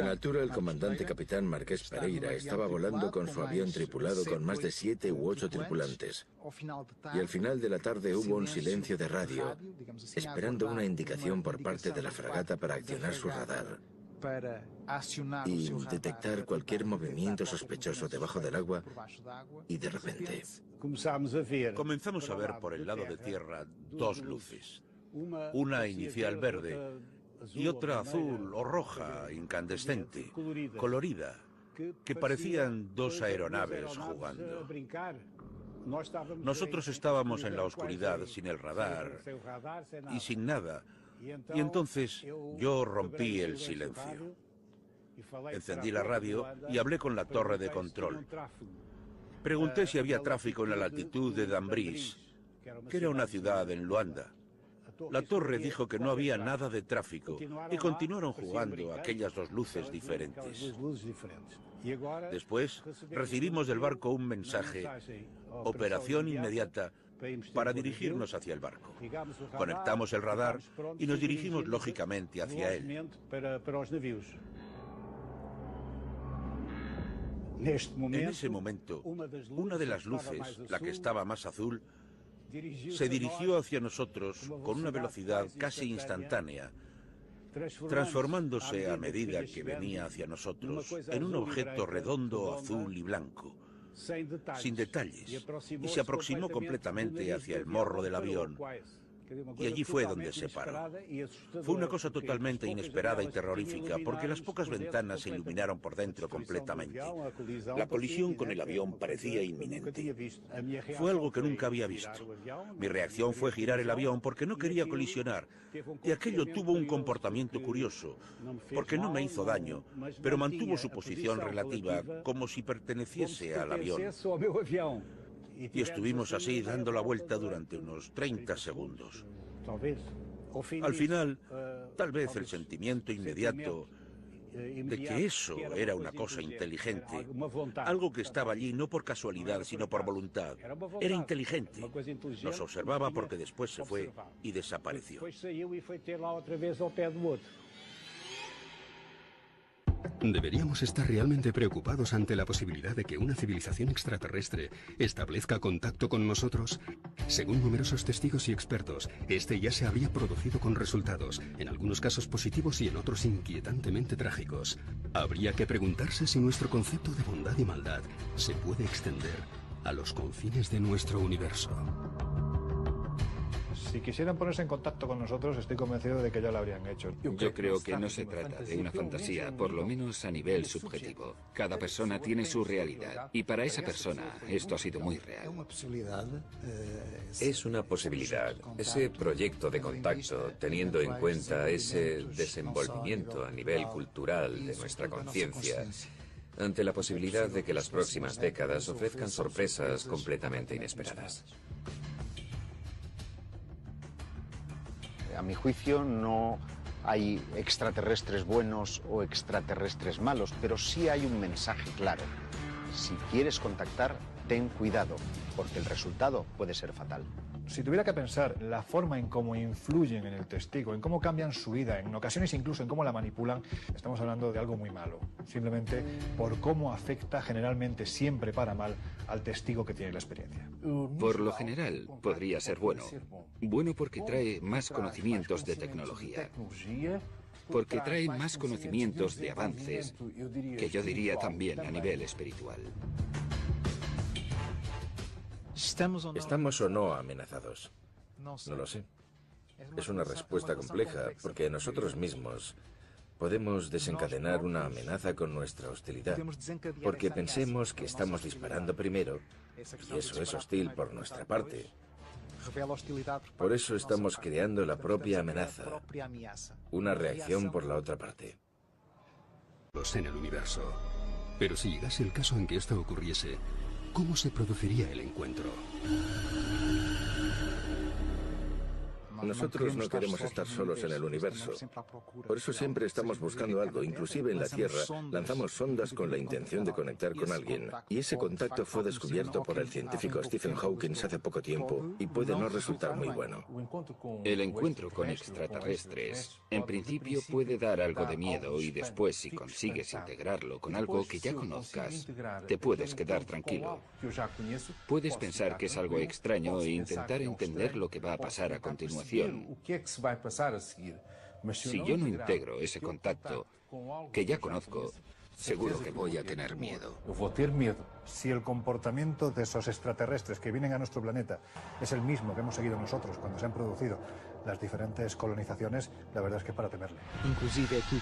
altura, el comandante capitán Marques Pereira estaba volando con su avión tripulado con más de 7 u 8 tripulantes. Y al final de la tarde hubo un silencio de radio, esperando una indicación por parte de la fragata para accionar su radar y detectar cualquier movimiento sospechoso debajo del agua, y de repente comenzamos a ver por el lado de tierra dos luces. Una inicial verde y otra azul o roja, incandescente, colorida, que parecían dos aeronaves jugando. Nosotros estábamos en la oscuridad, sin el radar y sin nada, y entonces yo rompí el silencio. Encendí la radio y hablé con la torre de control. Pregunté si había tráfico en la latitud de Dambrís, que era una ciudad en Luanda. La torre dijo que no había nada de tráfico y continuaron jugando aquellas dos luces diferentes. Después recibimos del barco un mensaje: operación inmediata, para dirigirnos hacia el barco. Conectamos el radar y nos dirigimos lógicamente hacia él. En ese momento, una de las luces, la que estaba más azul, se dirigió hacia nosotros con una velocidad casi instantánea, transformándose a medida que venía hacia nosotros en un objeto redondo, azul y blanco, sin detalles, y se aproximó completamente hacia el morro del avión, y allí fue donde se paró. Fue una cosa totalmente inesperada y terrorífica, porque las pocas ventanas se iluminaron por dentro completamente. La colisión con el avión parecía inminente. Fue algo que nunca había visto. Mi reacción fue girar el avión porque no quería colisionar, y aquello tuvo un comportamiento curioso, porque no me hizo daño, pero mantuvo su posición relativa como si perteneciese al avión. Y estuvimos así dando la vuelta durante unos 30 segundos. Al final, tal vez el sentimiento inmediato de que eso era una cosa inteligente, algo que estaba allí no por casualidad, sino por voluntad, era inteligente. Nos observaba porque después se fue y desapareció. Deberíamos estar realmente preocupados ante la posibilidad de que una civilización extraterrestre establezca contacto con nosotros. Según numerosos testigos y expertos, este ya se habría producido con resultados, en algunos casos positivos y en otros inquietantemente trágicos. Habría que preguntarse si nuestro concepto de bondad y maldad se puede extender a los confines de nuestro universo. Si quisieran ponerse en contacto con nosotros, estoy convencido de que ya lo habrían hecho. Yo creo que no se trata de una fantasía, por lo menos a nivel subjetivo. Cada persona tiene su realidad, y para esa persona esto ha sido muy real. Es una posibilidad. Ese proyecto de contacto, teniendo en cuenta ese desenvolvimiento a nivel cultural de nuestra conciencia, ante la posibilidad de que las próximas décadas ofrezcan sorpresas completamente inesperadas. A mi juicio no hay extraterrestres buenos o extraterrestres malos, pero sí hay un mensaje claro. Si quieres contactar, ten cuidado, porque el resultado puede ser fatal. Si tuviera que pensar la forma en cómo influyen en el testigo, en cómo cambian su vida, en ocasiones incluso en cómo la manipulan, estamos hablando de algo muy malo. Simplemente por cómo afecta generalmente siempre para mal al testigo que tiene la experiencia. Por lo general, podría ser bueno. Bueno porque trae más conocimientos de tecnología. Porque trae más conocimientos de avances, que yo diría también a nivel espiritual. ¿Estamos o no amenazados? No lo sé. Es una respuesta compleja, porque nosotros mismos podemos desencadenar una amenaza con nuestra hostilidad, porque pensemos que estamos disparando primero, y eso es hostil por nuestra parte. Por eso estamos creando la propia amenaza, una reacción por la otra parte. En el universo. Pero si llegase el caso en que esto ocurriese, ¿cómo se produciría el encuentro? Nosotros no queremos estar solos en el universo. Por eso siempre estamos buscando algo. Inclusive en la Tierra lanzamos sondas con la intención de conectar con alguien. Y ese contacto fue descubierto por el científico Stephen Hawking hace poco tiempo y puede no resultar muy bueno. El encuentro con extraterrestres, en principio, puede dar algo de miedo y después, si consigues integrarlo con algo que ya conozcas, te puedes quedar tranquilo. Puedes pensar que es algo extraño e intentar entender lo que va a pasar a continuación. Si yo no integro ese contacto, que ya conozco, seguro que voy a tener miedo. Si el comportamiento de esos extraterrestres que vienen a nuestro planeta es el mismo que hemos seguido nosotros cuando se han producido las diferentes colonizaciones, la verdad es que para temerle.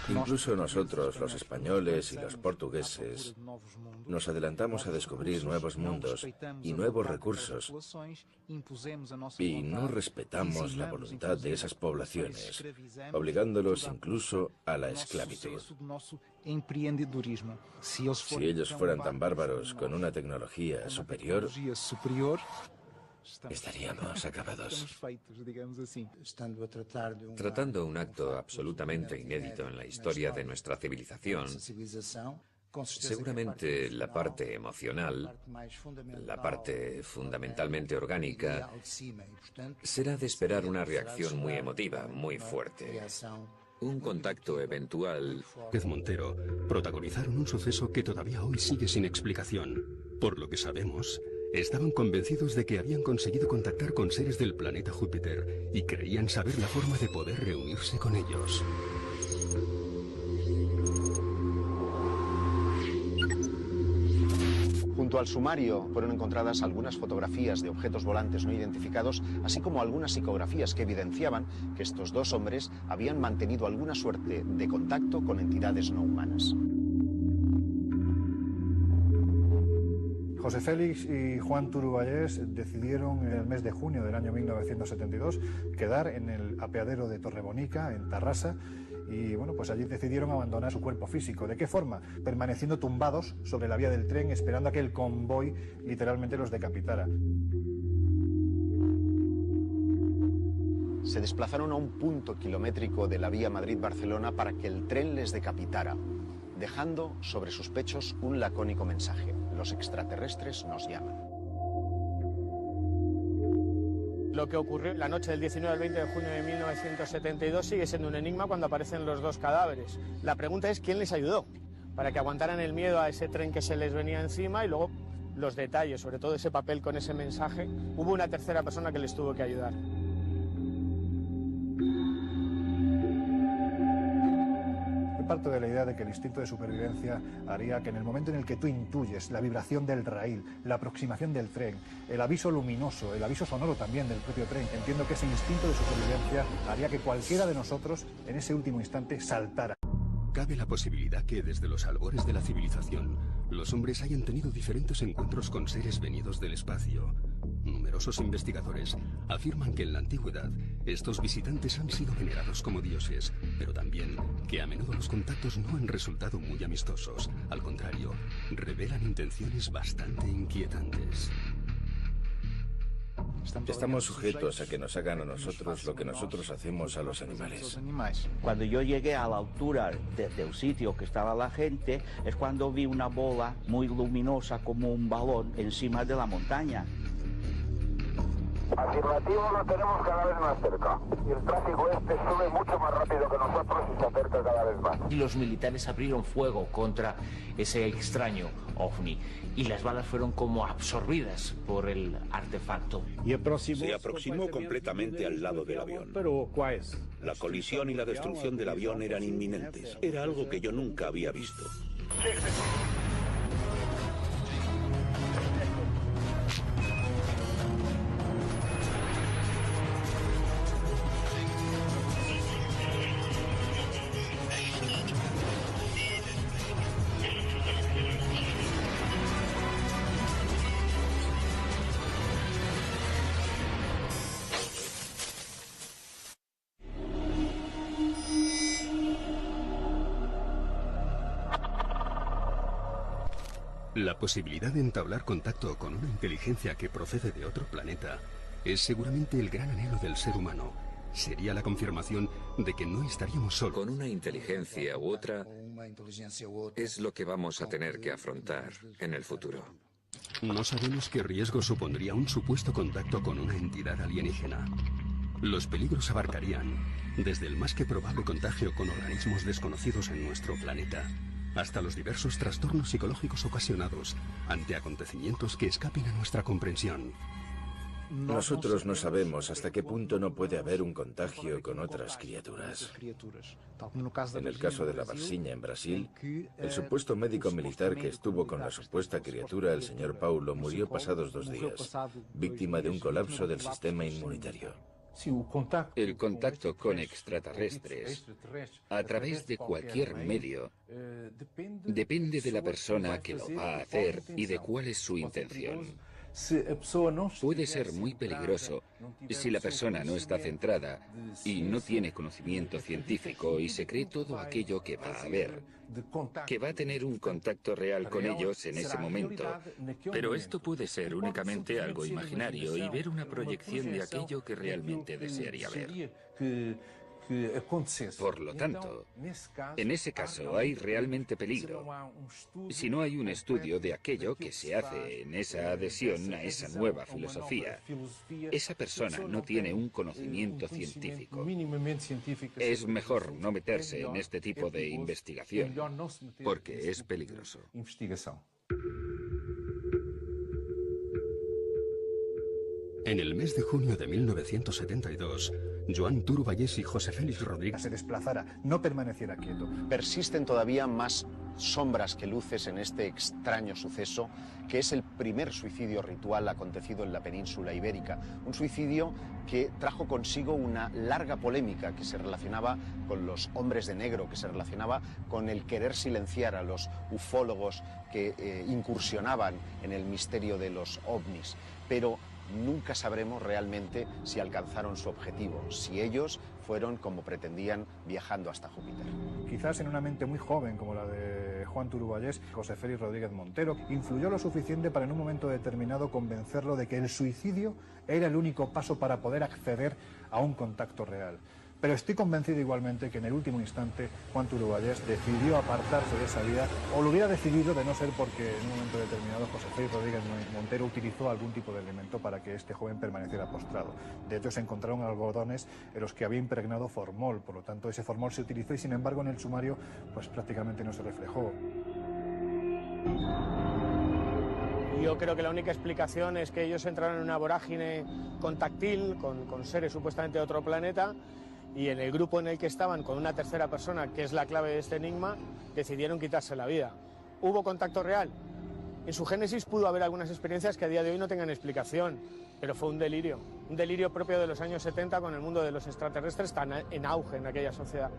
Incluso nosotros, los españoles y los portugueses, nos adelantamos a descubrir nuevos mundos y nuevos recursos y no respetamos la voluntad de esas poblaciones, obligándolos incluso a la esclavitud. Si ellos fueran tan bárbaros con una tecnología superior, estaríamos acabados. Tratando un acto absolutamente inédito en la historia de nuestra civilización, seguramente la parte emocional, la parte fundamentalmente orgánica, será de esperar una reacción muy emotiva, muy fuerte. Un contacto eventual. Montero protagonizaron un suceso que todavía hoy sigue sin explicación. Por lo que sabemos, estaban convencidos de que habían conseguido contactar con seres del planeta Júpiter y creían saber la forma de poder reunirse con ellos. Junto al sumario fueron encontradas algunas fotografías de objetos volantes no identificados, así como algunas psicografías que evidenciaban que estos dos hombres habían mantenido alguna suerte de contacto con entidades no humanas. José Félix y Juan Turubayés decidieron en el mes de junio del año 1972 quedar en el apeadero de Torrebonica, en Tarrasa, y bueno, pues allí decidieron abandonar su cuerpo físico. ¿De qué forma? Permaneciendo tumbados sobre la vía del tren, esperando a que el convoy literalmente los decapitara. Se desplazaron a un punto kilométrico de la vía Madrid-Barcelona para que el tren les decapitara, dejando sobre sus pechos un lacónico mensaje: los extraterrestres nos llaman. Lo que ocurrió la noche del 19 al 20 de junio de 1972 sigue siendo un enigma cuando aparecen los dos cadáveres. La pregunta es quién les ayudó para que aguantaran el miedo a ese tren que se les venía encima, y luego los detalles, sobre todo ese papel con ese mensaje. Hubo una tercera persona que les tuvo que ayudar. Parto de la idea de que el instinto de supervivencia haría que en el momento en el que tú intuyes la vibración del raíl, la aproximación del tren, el aviso luminoso, el aviso sonoro también del propio tren, entiendo que ese instinto de supervivencia haría que cualquiera de nosotros en ese último instante saltara. Cabe la posibilidad que desde los albores de la civilización los hombres hayan tenido diferentes encuentros con seres venidos del espacio. Numerosos investigadores afirman que en la antigüedad estos visitantes han sido venerados como dioses, pero también que a menudo los contactos no han resultado muy amistosos. Al contrario, revelan intenciones bastante inquietantes. Estamos sujetos a que nos hagan a nosotros lo que nosotros hacemos a los animales. Cuando yo llegué a la altura del sitio que estaba la gente, es cuando vi una bola muy luminosa como un balón encima de la montaña. Afirmativo, lo tenemos cada vez más cerca. Y el tráfico sube mucho más rápido que nosotros y se acerca cada vez más. Y los militares abrieron fuego contra ese extraño ovni, y las balas fueron como absorbidas por el artefacto. Se aproximó completamente al lado del avión. La colisión y la destrucción del avión eran inminentes. Era algo que yo nunca había visto. La posibilidad de entablar contacto con una inteligencia que procede de otro planeta es seguramente el gran anhelo del ser humano. Sería la confirmación de que no estaríamos solos. Con una inteligencia u otra es lo que vamos a tener que afrontar en el futuro. No sabemos qué riesgo supondría un supuesto contacto con una entidad alienígena. Los peligros abarcarían desde el más que probable contagio con organismos desconocidos en nuestro planeta, hasta los diversos trastornos psicológicos ocasionados ante acontecimientos que escapen a nuestra comprensión. Nosotros no sabemos hasta qué punto no puede haber un contagio con otras criaturas. En el caso de la Varsinha en Brasil, el supuesto médico militar que estuvo con la supuesta criatura, el señor Paulo, murió pasados 2 días, víctima de un colapso del sistema inmunitario. El contacto con extraterrestres, a través de cualquier medio, depende de la persona que lo va a hacer y de cuál es su intención. Puede ser muy peligroso si la persona no está centrada y no tiene conocimiento científico y se cree todo aquello que va a ver, que va a tener un contacto real con ellos en ese momento. Pero esto puede ser únicamente algo imaginario y ver una proyección de aquello que realmente desearía ver. Por lo tanto, en ese caso hay realmente peligro. Si no hay un estudio de aquello que se hace en esa adhesión a esa nueva filosofía, esa persona no tiene un conocimiento científico. Es mejor no meterse en este tipo de investigación, porque es peligroso. En el mes de junio de 1972, Joan Turubayés y José Félix Rodríguez se desplazara, no permaneciera quieto. Persisten todavía más sombras que luces en este extraño suceso, que es el primer suicidio ritual acontecido en la península ibérica. Un suicidio que trajo consigo una larga polémica que se relacionaba con los hombres de negro, que se relacionaba con el querer silenciar a los ufólogos que incursionaban en el misterio de los ovnis. Pero nunca sabremos realmente si alcanzaron su objetivo, si ellos fueron como pretendían viajando hasta Júpiter. Quizás en una mente muy joven como la de Juan Turuballés, José Félix Rodríguez Montero, influyó lo suficiente para en un momento determinado convencerlo de que el suicidio era el único paso para poder acceder a un contacto real. Pero estoy convencido igualmente que en el último instante Juan Turuballés decidió apartarse de esa vida, o lo hubiera decidido de no ser porque en un momento determinado José Félix Rodríguez Montero utilizó algún tipo de elemento para que este joven permaneciera postrado. De hecho, se encontraron algodones en los que había impregnado formol, por lo tanto ese formol se utilizó y sin embargo en el sumario pues prácticamente no se reflejó. Yo creo que la única explicación es que ellos entraron en una vorágine contactil con seres supuestamente de otro planeta, y en el grupo en el que estaban con una tercera persona, que es la clave de este enigma, decidieron quitarse la vida. ¿Hubo contacto real? En su génesis pudo haber algunas experiencias que a día de hoy no tengan explicación, pero fue un delirio propio de los años 70 con el mundo de los extraterrestres tan en auge en aquella sociedad.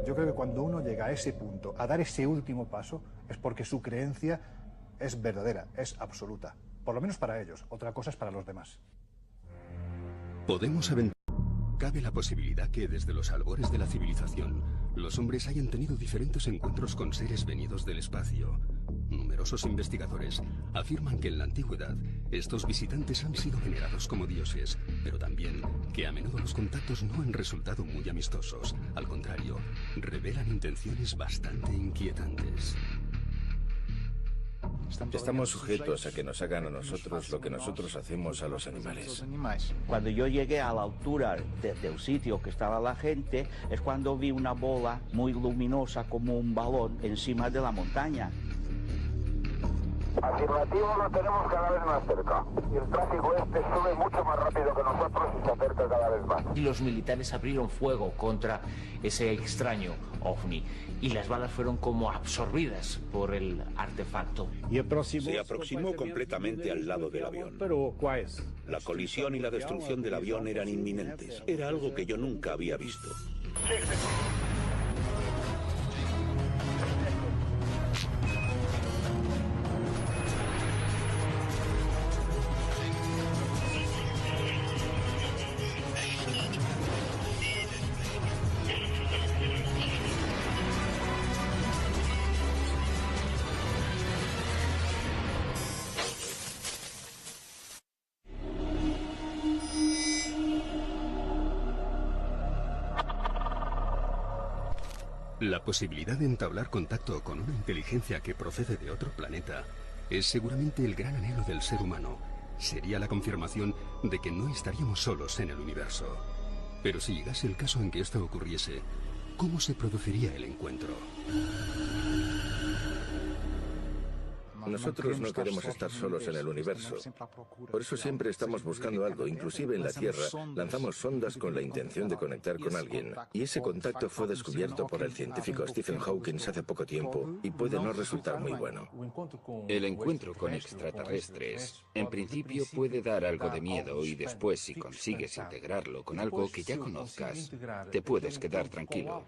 Yo creo que cuando uno llega a ese punto, a dar ese último paso, es porque su creencia es verdadera, es absoluta. Por lo menos para ellos, otra cosa es para los demás. Podemos aventurar. Cabe la posibilidad que desde los albores de la civilización, los hombres hayan tenido diferentes encuentros con seres venidos del espacio. Numerosos investigadores afirman que en la antigüedad estos visitantes han sido venerados como dioses, pero también que a menudo los contactos no han resultado muy amistosos. Al contrario, revelan intenciones bastante inquietantes. Estamos sujetos a que nos hagan a nosotros lo que nosotros hacemos a los animales. Cuando yo llegué a la altura del sitio que estaba la gente, es cuando vi una bola muy luminosa como un balón encima de la montaña. Afirmativo, lo tenemos cada vez más cerca. Y el tráfico sube mucho más rápido que nosotros y se acerca cada vez más. Y los militares abrieron fuego contra ese extraño ovni. Y las balas fueron como absorbidas por el artefacto. Se aproximó completamente al lado del avión. La colisión y la destrucción del avión eran inminentes. Era algo que yo nunca había visto. La posibilidad de entablar contacto con una inteligencia que procede de otro planeta es seguramente el gran anhelo del ser humano. Sería la confirmación de que no estaríamos solos en el universo. Pero si llegase el caso en que esto ocurriese, ¿cómo se produciría el encuentro? Nosotros no queremos estar solos en el universo. Por eso siempre estamos buscando algo. Inclusive en la Tierra lanzamos sondas con la intención de conectar con alguien. Y ese contacto fue descubierto por el científico Stephen Hawking hace poco tiempo y puede no resultar muy bueno. El encuentro con extraterrestres, en principio, puede dar algo de miedo y después, si consigues integrarlo con algo que ya conozcas, te puedes quedar tranquilo.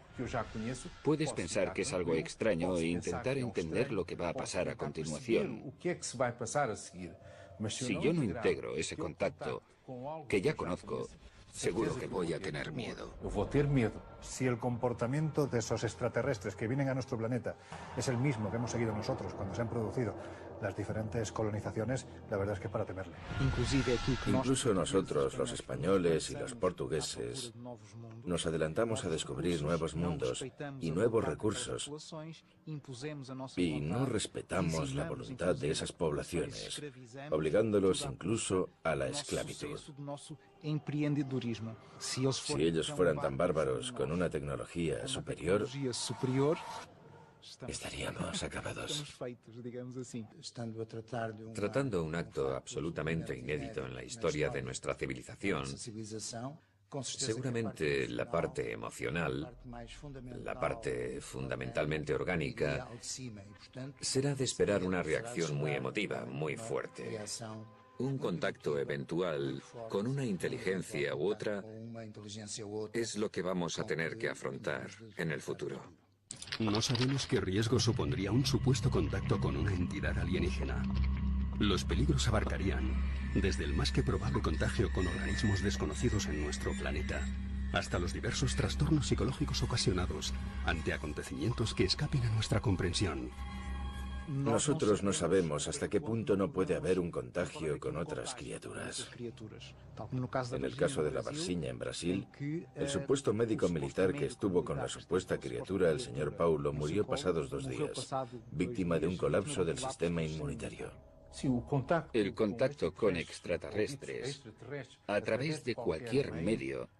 Puedes pensar que es algo extraño e intentar entender lo que va a pasar a continuación. Si yo no integro ese contacto, que ya conozco, seguro que voy a tener miedo. Si el comportamiento de esos extraterrestres que vienen a nuestro planeta es el mismo que hemos seguido nosotros cuando se han producido las diferentes colonizaciones, la verdad es que es para temerle. Incluso nosotros, los españoles y los portugueses, nos adelantamos a descubrir nuevos mundos y nuevos recursos y no respetamos la voluntad de esas poblaciones, obligándolos incluso a la esclavitud. Si ellos fueran tan bárbaros con una tecnología superior, estaríamos acabados. Tratando un acto absolutamente inédito en la historia de nuestra civilización, Seguramente la parte emocional, la parte fundamentalmente orgánica, será de esperar una reacción muy emotiva, muy fuerte. Un contacto eventual con una inteligencia u otra es lo que vamos a tener que afrontar en el futuro. No sabemos qué riesgo supondría un supuesto contacto con una entidad alienígena. Los peligros abarcarían desde el más que probable contagio con organismos desconocidos en nuestro planeta, hasta los diversos trastornos psicológicos ocasionados ante acontecimientos que escapen a nuestra comprensión. Nosotros no sabemos hasta qué punto no puede haber un contagio con otras criaturas. En el caso de la Varsinha en Brasil, el supuesto médico militar que estuvo con la supuesta criatura, el señor Paulo, murió pasados 2 días, víctima de un colapso del sistema inmunitario. El contacto con extraterrestres, a través de cualquier medio,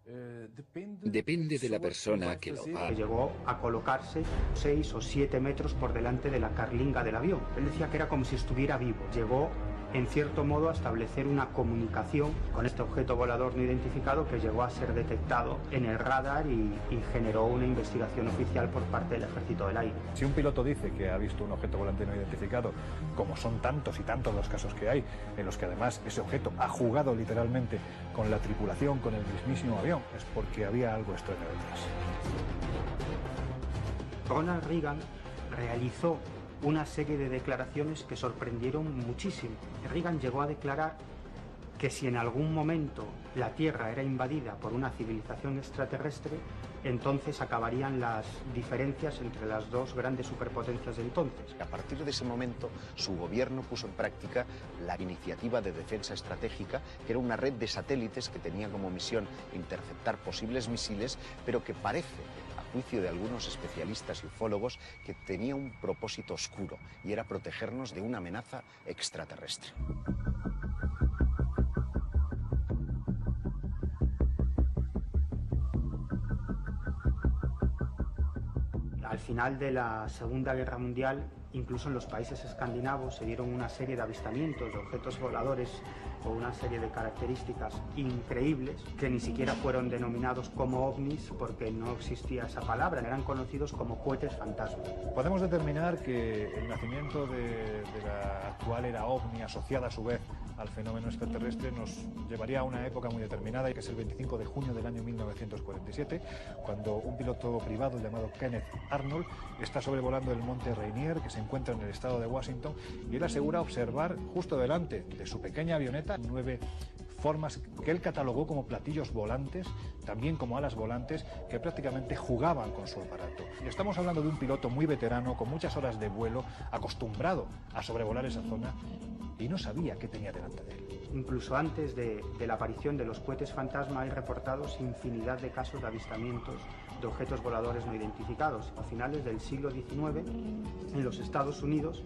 depende de la persona que lo va. Llegó a colocarse 6 o 7 metros por delante de la carlinga del avión. Él decía que era como si estuviera vivo. Llegó, en cierto modo, a establecer una comunicación con este objeto volador no identificado que llegó a ser detectado en el radar y generó una investigación oficial por parte del Ejército del Aire. Si un piloto dice que ha visto un objeto volante no identificado, como son tantos y tantos los casos que hay, en los que además ese objeto ha jugado literalmente con la tripulación, con el mismísimo avión, es porque había algo extraño detrás. Ronald Reagan realizó una serie de declaraciones que sorprendieron muchísimo. Reagan llegó a declarar que si en algún momento la Tierra era invadida por una civilización extraterrestre, entonces acabarían las diferencias entre las dos grandes superpotencias de entonces. A partir de ese momento, su gobierno puso en práctica la iniciativa de defensa estratégica, que era una red de satélites que tenía como misión interceptar posibles misiles, pero que parece, a juicio de algunos especialistas y ufólogos, que tenía un propósito oscuro, y era protegernos de una amenaza extraterrestre. Al final de la Segunda Guerra Mundial, incluso en los países escandinavos se dieron una serie de avistamientos de objetos voladores con una serie de características increíbles que ni siquiera fueron denominados como ovnis porque no existía esa palabra, eran conocidos como cohetes fantasma. Podemos determinar que el nacimiento de la actual era ovni, asociada a su vez al fenómeno extraterrestre, nos llevaría a una época muy determinada, que es el 25 de junio del año 1947, cuando un piloto privado llamado Kenneth Arnold está sobrevolando el monte Rainier, que se encuentra en el estado de Washington, y él asegura observar justo delante de su pequeña avioneta 9 formas que él catalogó como platillos volantes, también como alas volantes, que prácticamente jugaban con su aparato. Y estamos hablando de un piloto muy veterano, con muchas horas de vuelo, acostumbrado a sobrevolar esa zona, y no sabía qué tenía delante de él. Incluso antes de la aparición de los cohetes fantasma hay reportados infinidad de casos de avistamientos de objetos voladores no identificados. A finales del siglo XIX, en los Estados Unidos,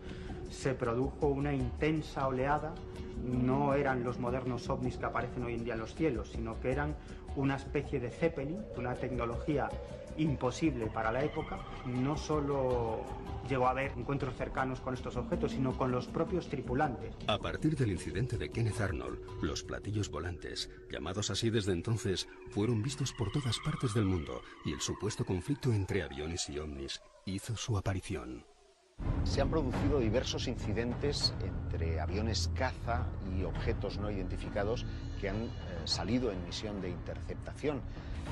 se produjo una intensa oleada. No eran los modernos ovnis que aparecen hoy en día en los cielos, sino que eran una especie de Zeppelin, una tecnología imposible para la época. No solo llegó a haber encuentros cercanos con estos objetos, sino con los propios tripulantes. A partir del incidente de Kenneth Arnold, los platillos volantes, llamados así desde entonces, fueron vistos por todas partes del mundo y el supuesto conflicto entre aviones y ovnis hizo su aparición. Se han producido diversos incidentes entre aviones caza y objetos no identificados que han salido en misión de interceptación.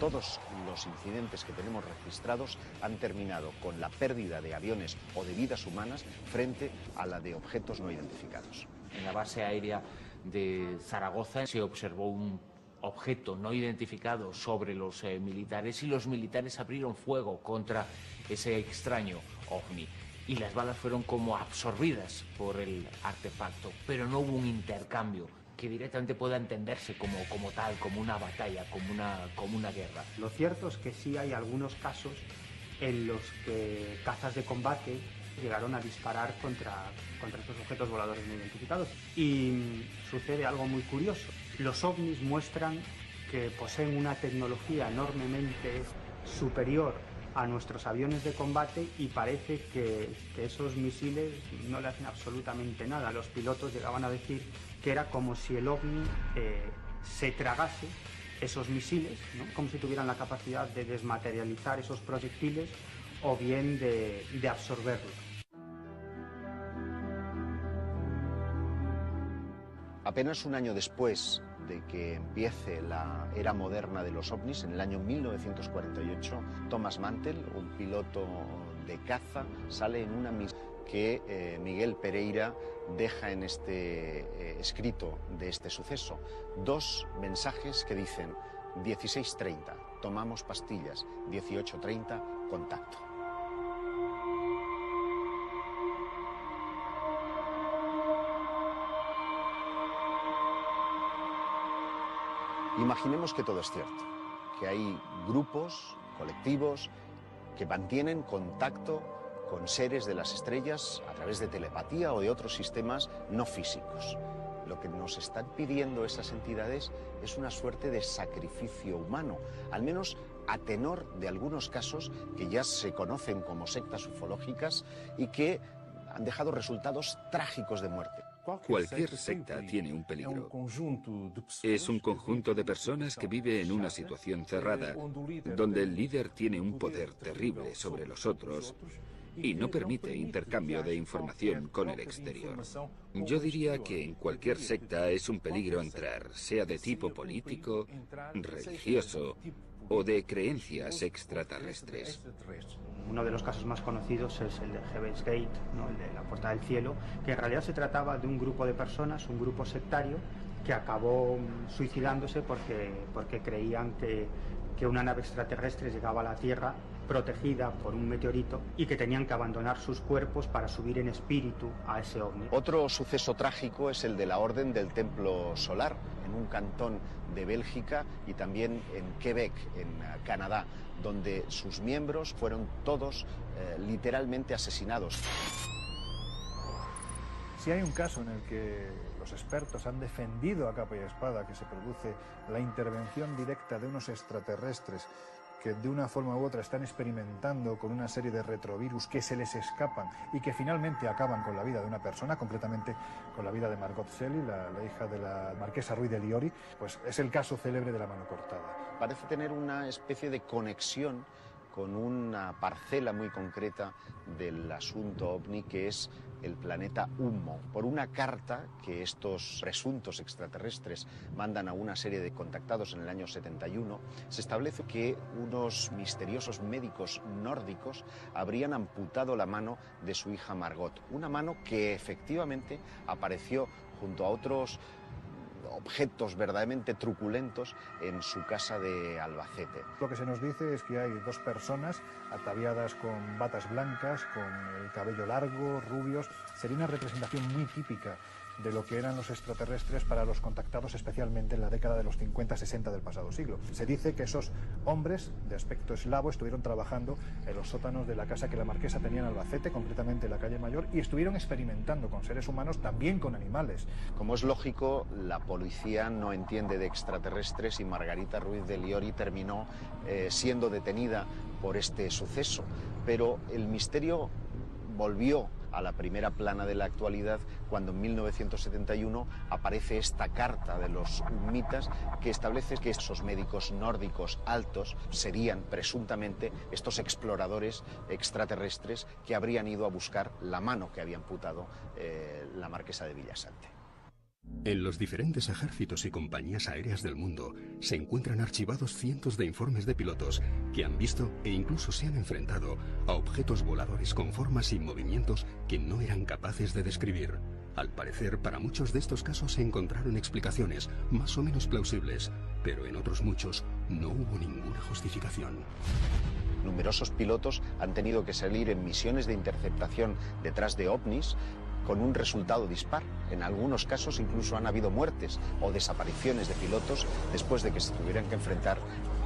Todos los incidentes que tenemos registrados han terminado con la pérdida de aviones o de vidas humanas frente a la de objetos no identificados. En la base aérea de Zaragoza se observó un objeto no identificado sobre los militares y los militares abrieron fuego contra ese extraño ovni. Y las balas fueron como absorbidas por el artefacto, pero no hubo un intercambio que directamente pueda entenderse como tal, como una batalla, como una guerra. Lo cierto es que sí hay algunos casos en los que cazas de combate llegaron a disparar contra estos objetos voladores no identificados. Y sucede algo muy curioso. Los ovnis muestran que poseen una tecnología enormemente superior a nuestros aviones de combate y parece que esos misiles no le hacen absolutamente nada. Los pilotos llegaban a decir que era como si el ovni se tragase esos misiles, ¿no? Como si tuvieran la capacidad de desmaterializar esos proyectiles o bien de absorberlos. Apenas un año después de que empiece la era moderna de los ovnis, en el año 1948, Thomas Mantell, un piloto de caza, sale en una misión que Miguel Pereira deja en este escrito de este suceso. 2 mensajes que dicen: 16:30, tomamos pastillas; 18:30, contacto. Imaginemos que todo es cierto, que hay grupos, colectivos, que mantienen contacto con seres de las estrellas a través de telepatía o de otros sistemas no físicos. Lo que nos están pidiendo esas entidades es una suerte de sacrificio humano, al menos a tenor de algunos casos que ya se conocen como sectas ufológicas y que han dejado resultados trágicos de muerte. Cualquier secta tiene un peligro. Es un conjunto de personas que vive en una situación cerrada, donde el líder tiene un poder terrible sobre los otros y no permite intercambio de información con el exterior. Yo diría que en cualquier secta es un peligro entrar, sea de tipo político, religioso o de creencias extraterrestres. Uno de los casos más conocidos es el de Heaven's Gate, ¿no? El de la Puerta del Cielo, que en realidad se trataba de un grupo de personas, un grupo sectario, que acabó suicidándose porque creían que una nave extraterrestre llegaba a la Tierra protegida por un meteorito y que tenían que abandonar sus cuerpos para subir en espíritu a ese ovni. Otro suceso trágico es el de la Orden del Templo Solar, en un cantón de Bélgica y también en Quebec, en Canadá, donde sus miembros fueron todos literalmente asesinados. Si hay un caso en el que los expertos han defendido a capa y espada que se produce la intervención directa de unos extraterrestres que de una forma u otra están experimentando con una serie de retrovirus que se les escapan y que finalmente acaban con la vida de una persona, concretamente con la vida de Margot Selly, la hija de la marquesa Ruiz de Liori, pues es el caso célebre de la mano cortada. Parece tener una especie de conexión con una parcela muy concreta del asunto ovni, que es el planeta Humo. Por una carta que estos presuntos extraterrestres mandan a una serie de contactados en el año 71, se establece que unos misteriosos médicos nórdicos habrían amputado la mano de su hija Margot. Una mano que efectivamente apareció junto a otros objetos verdaderamente truculentos en su casa de Albacete. Lo que se nos dice es que hay 2 personas ataviadas con batas blancas, con el cabello largo, rubios. Sería una representación muy típica de lo que eran los extraterrestres para los contactados, especialmente en la década de los 50-60 del pasado siglo. Se dice que esos hombres de aspecto eslavo estuvieron trabajando en los sótanos de la casa que la marquesa tenía en Albacete, concretamente en la calle Mayor, y estuvieron experimentando con seres humanos, también con animales. Como es lógico, la policía no entiende de extraterrestres y Margarita Ruiz de Liori terminó siendo detenida por este suceso. Pero el misterio volvió a la primera plana de la actualidad cuando en 1971 aparece esta carta de los humitas que establece que esos médicos nórdicos altos serían presuntamente estos exploradores extraterrestres que habrían ido a buscar la mano que había amputado la marquesa de Villasante. En los diferentes ejércitos y compañías aéreas del mundo se encuentran archivados cientos de informes de pilotos que han visto e incluso se han enfrentado a objetos voladores con formas y movimientos que no eran capaces de describir. Al parecer, para muchos de estos casos se encontraron explicaciones más o menos plausibles, pero en otros muchos no hubo ninguna justificación. Numerosos pilotos han tenido que salir en misiones de interceptación detrás de ovnis con un resultado dispar. En algunos casos incluso han habido muertes o desapariciones de pilotos después de que se tuvieran que enfrentar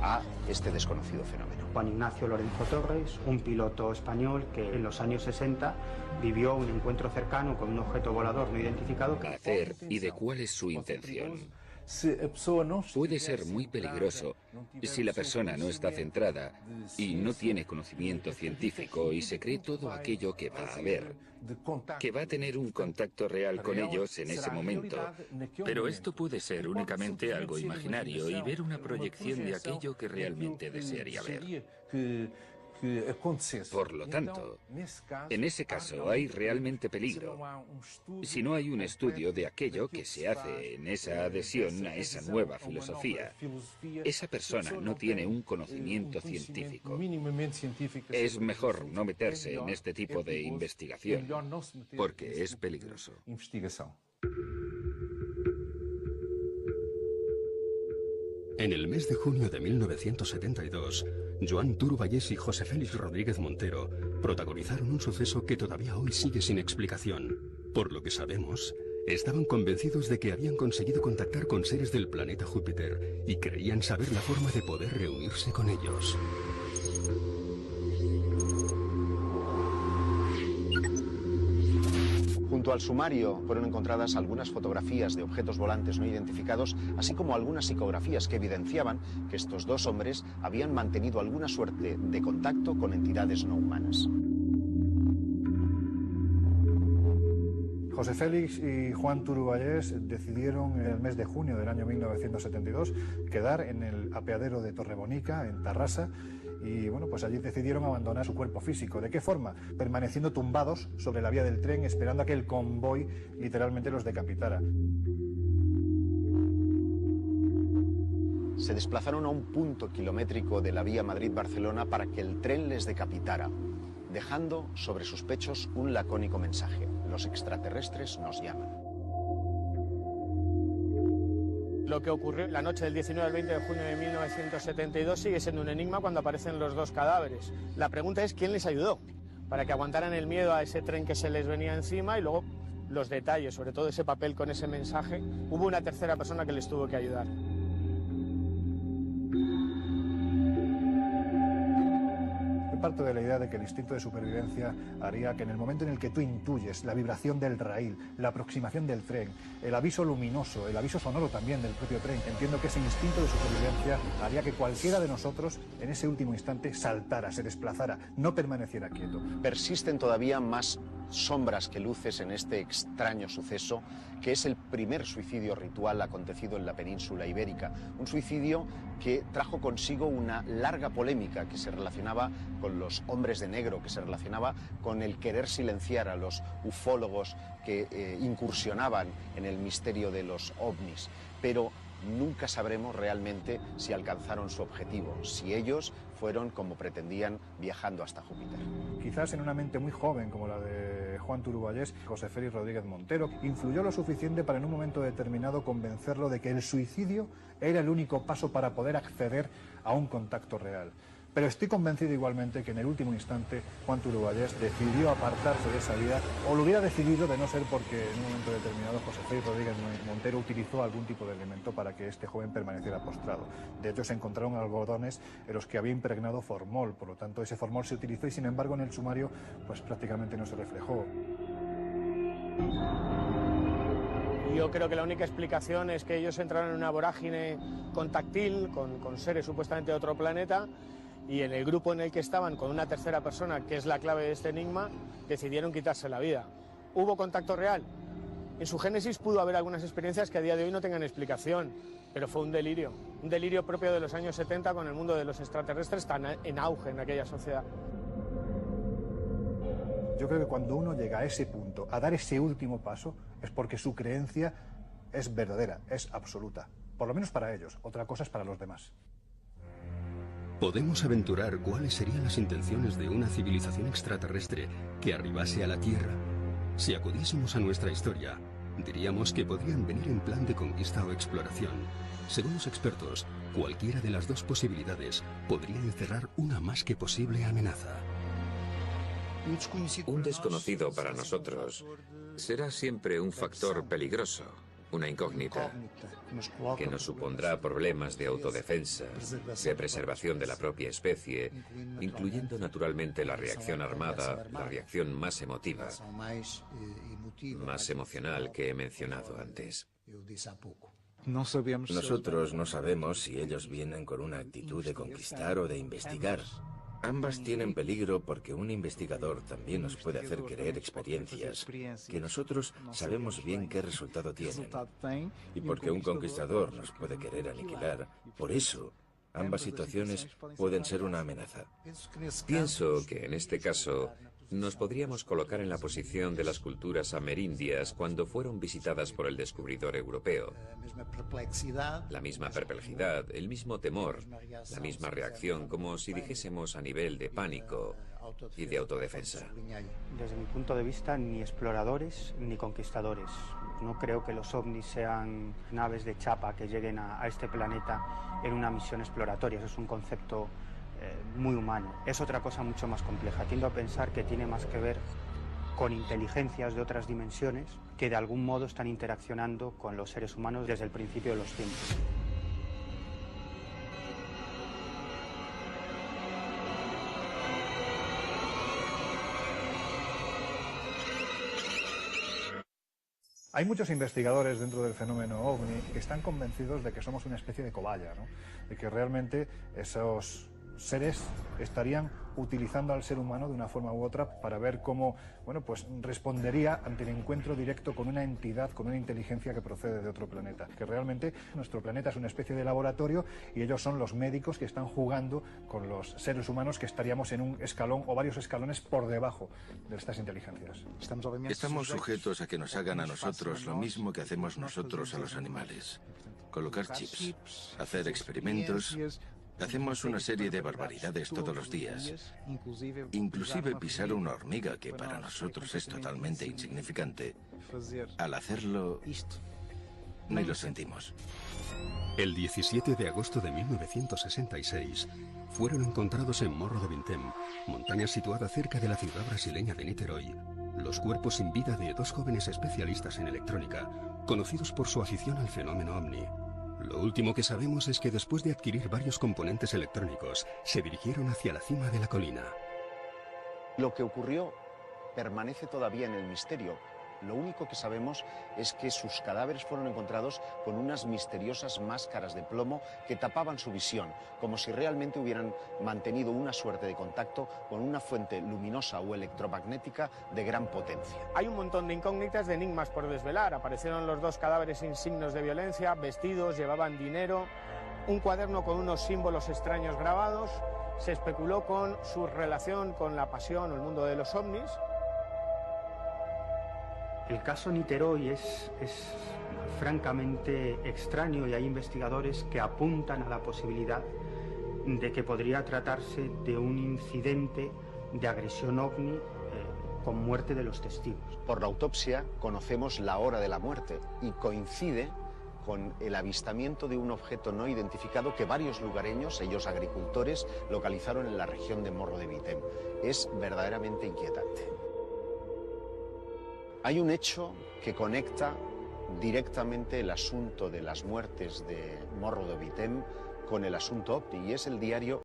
a este desconocido fenómeno. Juan Ignacio Lorenzo Torres, un piloto español que en los años 60 vivió un encuentro cercano con un objeto volador no identificado. ¿Qué hacer y de cuál es su intención? Puede ser muy peligroso si la persona no está centrada y no tiene conocimiento científico y se cree todo aquello que va a ver, que va a tener un contacto real con ellos en ese momento. Pero esto puede ser únicamente algo imaginario y ver una proyección de aquello que realmente desearía ver. Por lo tanto, en ese caso hay realmente peligro. Si no hay un estudio de aquello que se hace en esa adhesión a esa nueva filosofía, esa persona no tiene un conocimiento científico. Es mejor no meterse en este tipo de investigación, porque es peligroso. En el mes de junio de 1972, Joan Turubayés y José Félix Rodríguez Montero protagonizaron un suceso que todavía hoy sigue sin explicación. Por lo que sabemos, estaban convencidos de que habían conseguido contactar con seres del planeta Júpiter y creían saber la forma de poder reunirse con ellos. Junto al sumario fueron encontradas algunas fotografías de objetos volantes no identificados, así como algunas psicografías que evidenciaban que estos dos hombres habían mantenido alguna suerte de contacto con entidades no humanas. José Félix y Juan Turubayés decidieron en el mes de junio del año 1972 quedar en el apeadero de Torrebonica, en Tarrasa, y bueno, pues allí decidieron abandonar su cuerpo físico. ¿De qué forma? Permaneciendo tumbados sobre la vía del tren, esperando a que el convoy literalmente los decapitara. Se desplazaron a un punto kilométrico de la vía Madrid-Barcelona para que el tren les decapitara, dejando sobre sus pechos un lacónico mensaje: los extraterrestres nos llaman. Lo que ocurrió la noche del 19 al 20 de junio de 1972 sigue siendo un enigma cuando aparecen los dos cadáveres. La pregunta es quién les ayudó para que aguantaran el miedo a ese tren que se les venía encima, y luego los detalles, sobre todo ese papel con ese mensaje. Hubo una tercera persona que les tuvo que ayudar. Parto de la idea de que el instinto de supervivencia haría que en el momento en el que tú intuyes la vibración del raíl, la aproximación del tren, el aviso luminoso, el aviso sonoro también del propio tren, entiendo que ese instinto de supervivencia haría que cualquiera de nosotros en ese último instante saltara, se desplazara, no permaneciera quieto. Persisten todavía más sombras que luces en este extraño suceso, que es el primer suicidio ritual acontecido en la península ibérica. Un suicidio que trajo consigo una larga polémica que se relacionaba con los hombres de negro, que se relacionaba con el querer silenciar a los ufólogos que incursionaban en el misterio de los ovnis. Pero nunca sabremos realmente si alcanzaron su objetivo, si ellos fueron, como pretendían, viajando hasta Júpiter. Quizás en una mente muy joven como la de Juan Turubayés, José Félix Rodríguez Montero, influyó lo suficiente para en un momento determinado convencerlo de que el suicidio era el único paso para poder acceder a un contacto real. Pero estoy convencido igualmente que en el último instante Juan Turubayés decidió apartarse de esa vida, o lo hubiera decidido de no ser porque en un momento determinado José Félix Rodríguez Montero utilizó algún tipo de elemento para que este joven permaneciera postrado. De hecho, se encontraron algodones en los que había impregnado formol, por lo tanto ese formol se utilizó y sin embargo en el sumario pues prácticamente no se reflejó. Yo creo que la única explicación es que ellos entraron en una vorágine contactil con seres supuestamente de otro planeta, y en el grupo en el que estaban, con una tercera persona, que es la clave de este enigma, decidieron quitarse la vida. ¿Hubo contacto real? En su génesis pudo haber algunas experiencias que a día de hoy no tengan explicación, pero fue un delirio propio de los años 70, con el mundo de los extraterrestres tan en auge en aquella sociedad. Yo creo que cuando uno llega a ese punto, a dar ese último paso, es porque su creencia es verdadera, es absoluta. Por lo menos para ellos, otra cosa es para los demás. Podemos aventurar cuáles serían las intenciones de una civilización extraterrestre que arribase a la Tierra. Si acudiésemos a nuestra historia, diríamos que podrían venir en plan de conquista o exploración. Según los expertos, cualquiera de las dos posibilidades podría encerrar una más que posible amenaza. Un desconocido para nosotros será siempre un factor peligroso, una incógnita, que nos supondrá problemas de autodefensa, de preservación de la propia especie, incluyendo naturalmente la reacción armada, la reacción más emotiva, más emocional que he mencionado antes. Nosotros no sabemos si ellos vienen con una actitud de conquistar o de investigar. Ambas tienen peligro porque un investigador también nos puede hacer querer experiencias que nosotros sabemos bien qué resultado tienen. Y porque un conquistador nos puede querer aniquilar. Por eso, ambas situaciones pueden ser una amenaza. Pienso que en este caso nos podríamos colocar en la posición de las culturas amerindias cuando fueron visitadas por el descubridor europeo. La misma perplejidad, el mismo temor, la misma reacción, como si dijésemos a nivel de pánico y de autodefensa. Desde mi punto de vista, ni exploradores ni conquistadores. No creo que los ovnis sean naves de chapa que lleguen a este planeta en una misión exploratoria. Eso es un concepto muy humano. Es otra cosa mucho más compleja. Tiendo a pensar que tiene más que ver con inteligencias de otras dimensiones que de algún modo están interaccionando con los seres humanos desde el principio de los tiempos. Hay muchos investigadores dentro del fenómeno OVNI que están convencidos de que somos una especie de cobaya, ¿no? De que realmente esos seres estarían utilizando al ser humano de una forma u otra para ver cómo, bueno, pues respondería ante el encuentro directo con una entidad, con una inteligencia que procede de otro planeta. Que realmente nuestro planeta es una especie de laboratorio y ellos son los médicos que están jugando con los seres humanos que estaríamos en un escalón o varios escalones por debajo de estas inteligencias. Estamos sujetos a que nos hagan a nosotros lo mismo que hacemos nosotros a los animales. Colocar chips, hacer experimentos. Hacemos una serie de barbaridades todos los días. Inclusive pisar una hormiga, que para nosotros es totalmente insignificante. Al hacerlo, ni lo sentimos. El 17 de agosto de 1966 fueron encontrados en Morro de Vintem, montaña situada cerca de la ciudad brasileña de Niterói, los cuerpos sin vida de dos jóvenes especialistas en electrónica, conocidos por su afición al fenómeno OVNI. Lo último que sabemos es que después de adquirir varios componentes electrónicos, se dirigieron hacia la cima de la colina. Lo que ocurrió permanece todavía en el misterio. Lo único que sabemos es que sus cadáveres fueron encontrados con unas misteriosas máscaras de plomo que tapaban su visión, como si realmente hubieran mantenido una suerte de contacto con una fuente luminosa o electromagnética de gran potencia. Hay un montón de incógnitas, de enigmas por desvelar. Aparecieron los dos cadáveres sin signos de violencia, vestidos, llevaban dinero, un cuaderno con unos símbolos extraños grabados. Se especuló con su relación con la pasión o el mundo de los ovnis. El caso Niterói es francamente extraño y hay investigadores que apuntan a la posibilidad de que podría tratarse de un incidente de agresión ovni con muerte de los testigos. Por la autopsia conocemos la hora de la muerte y coincide con el avistamiento de un objeto no identificado que varios lugareños, ellos agricultores, localizaron en la región de Morro de Vitem. Es verdaderamente inquietante. Hay un hecho que conecta directamente el asunto de las muertes de Morro de Vitem con el asunto OVNI y es el diario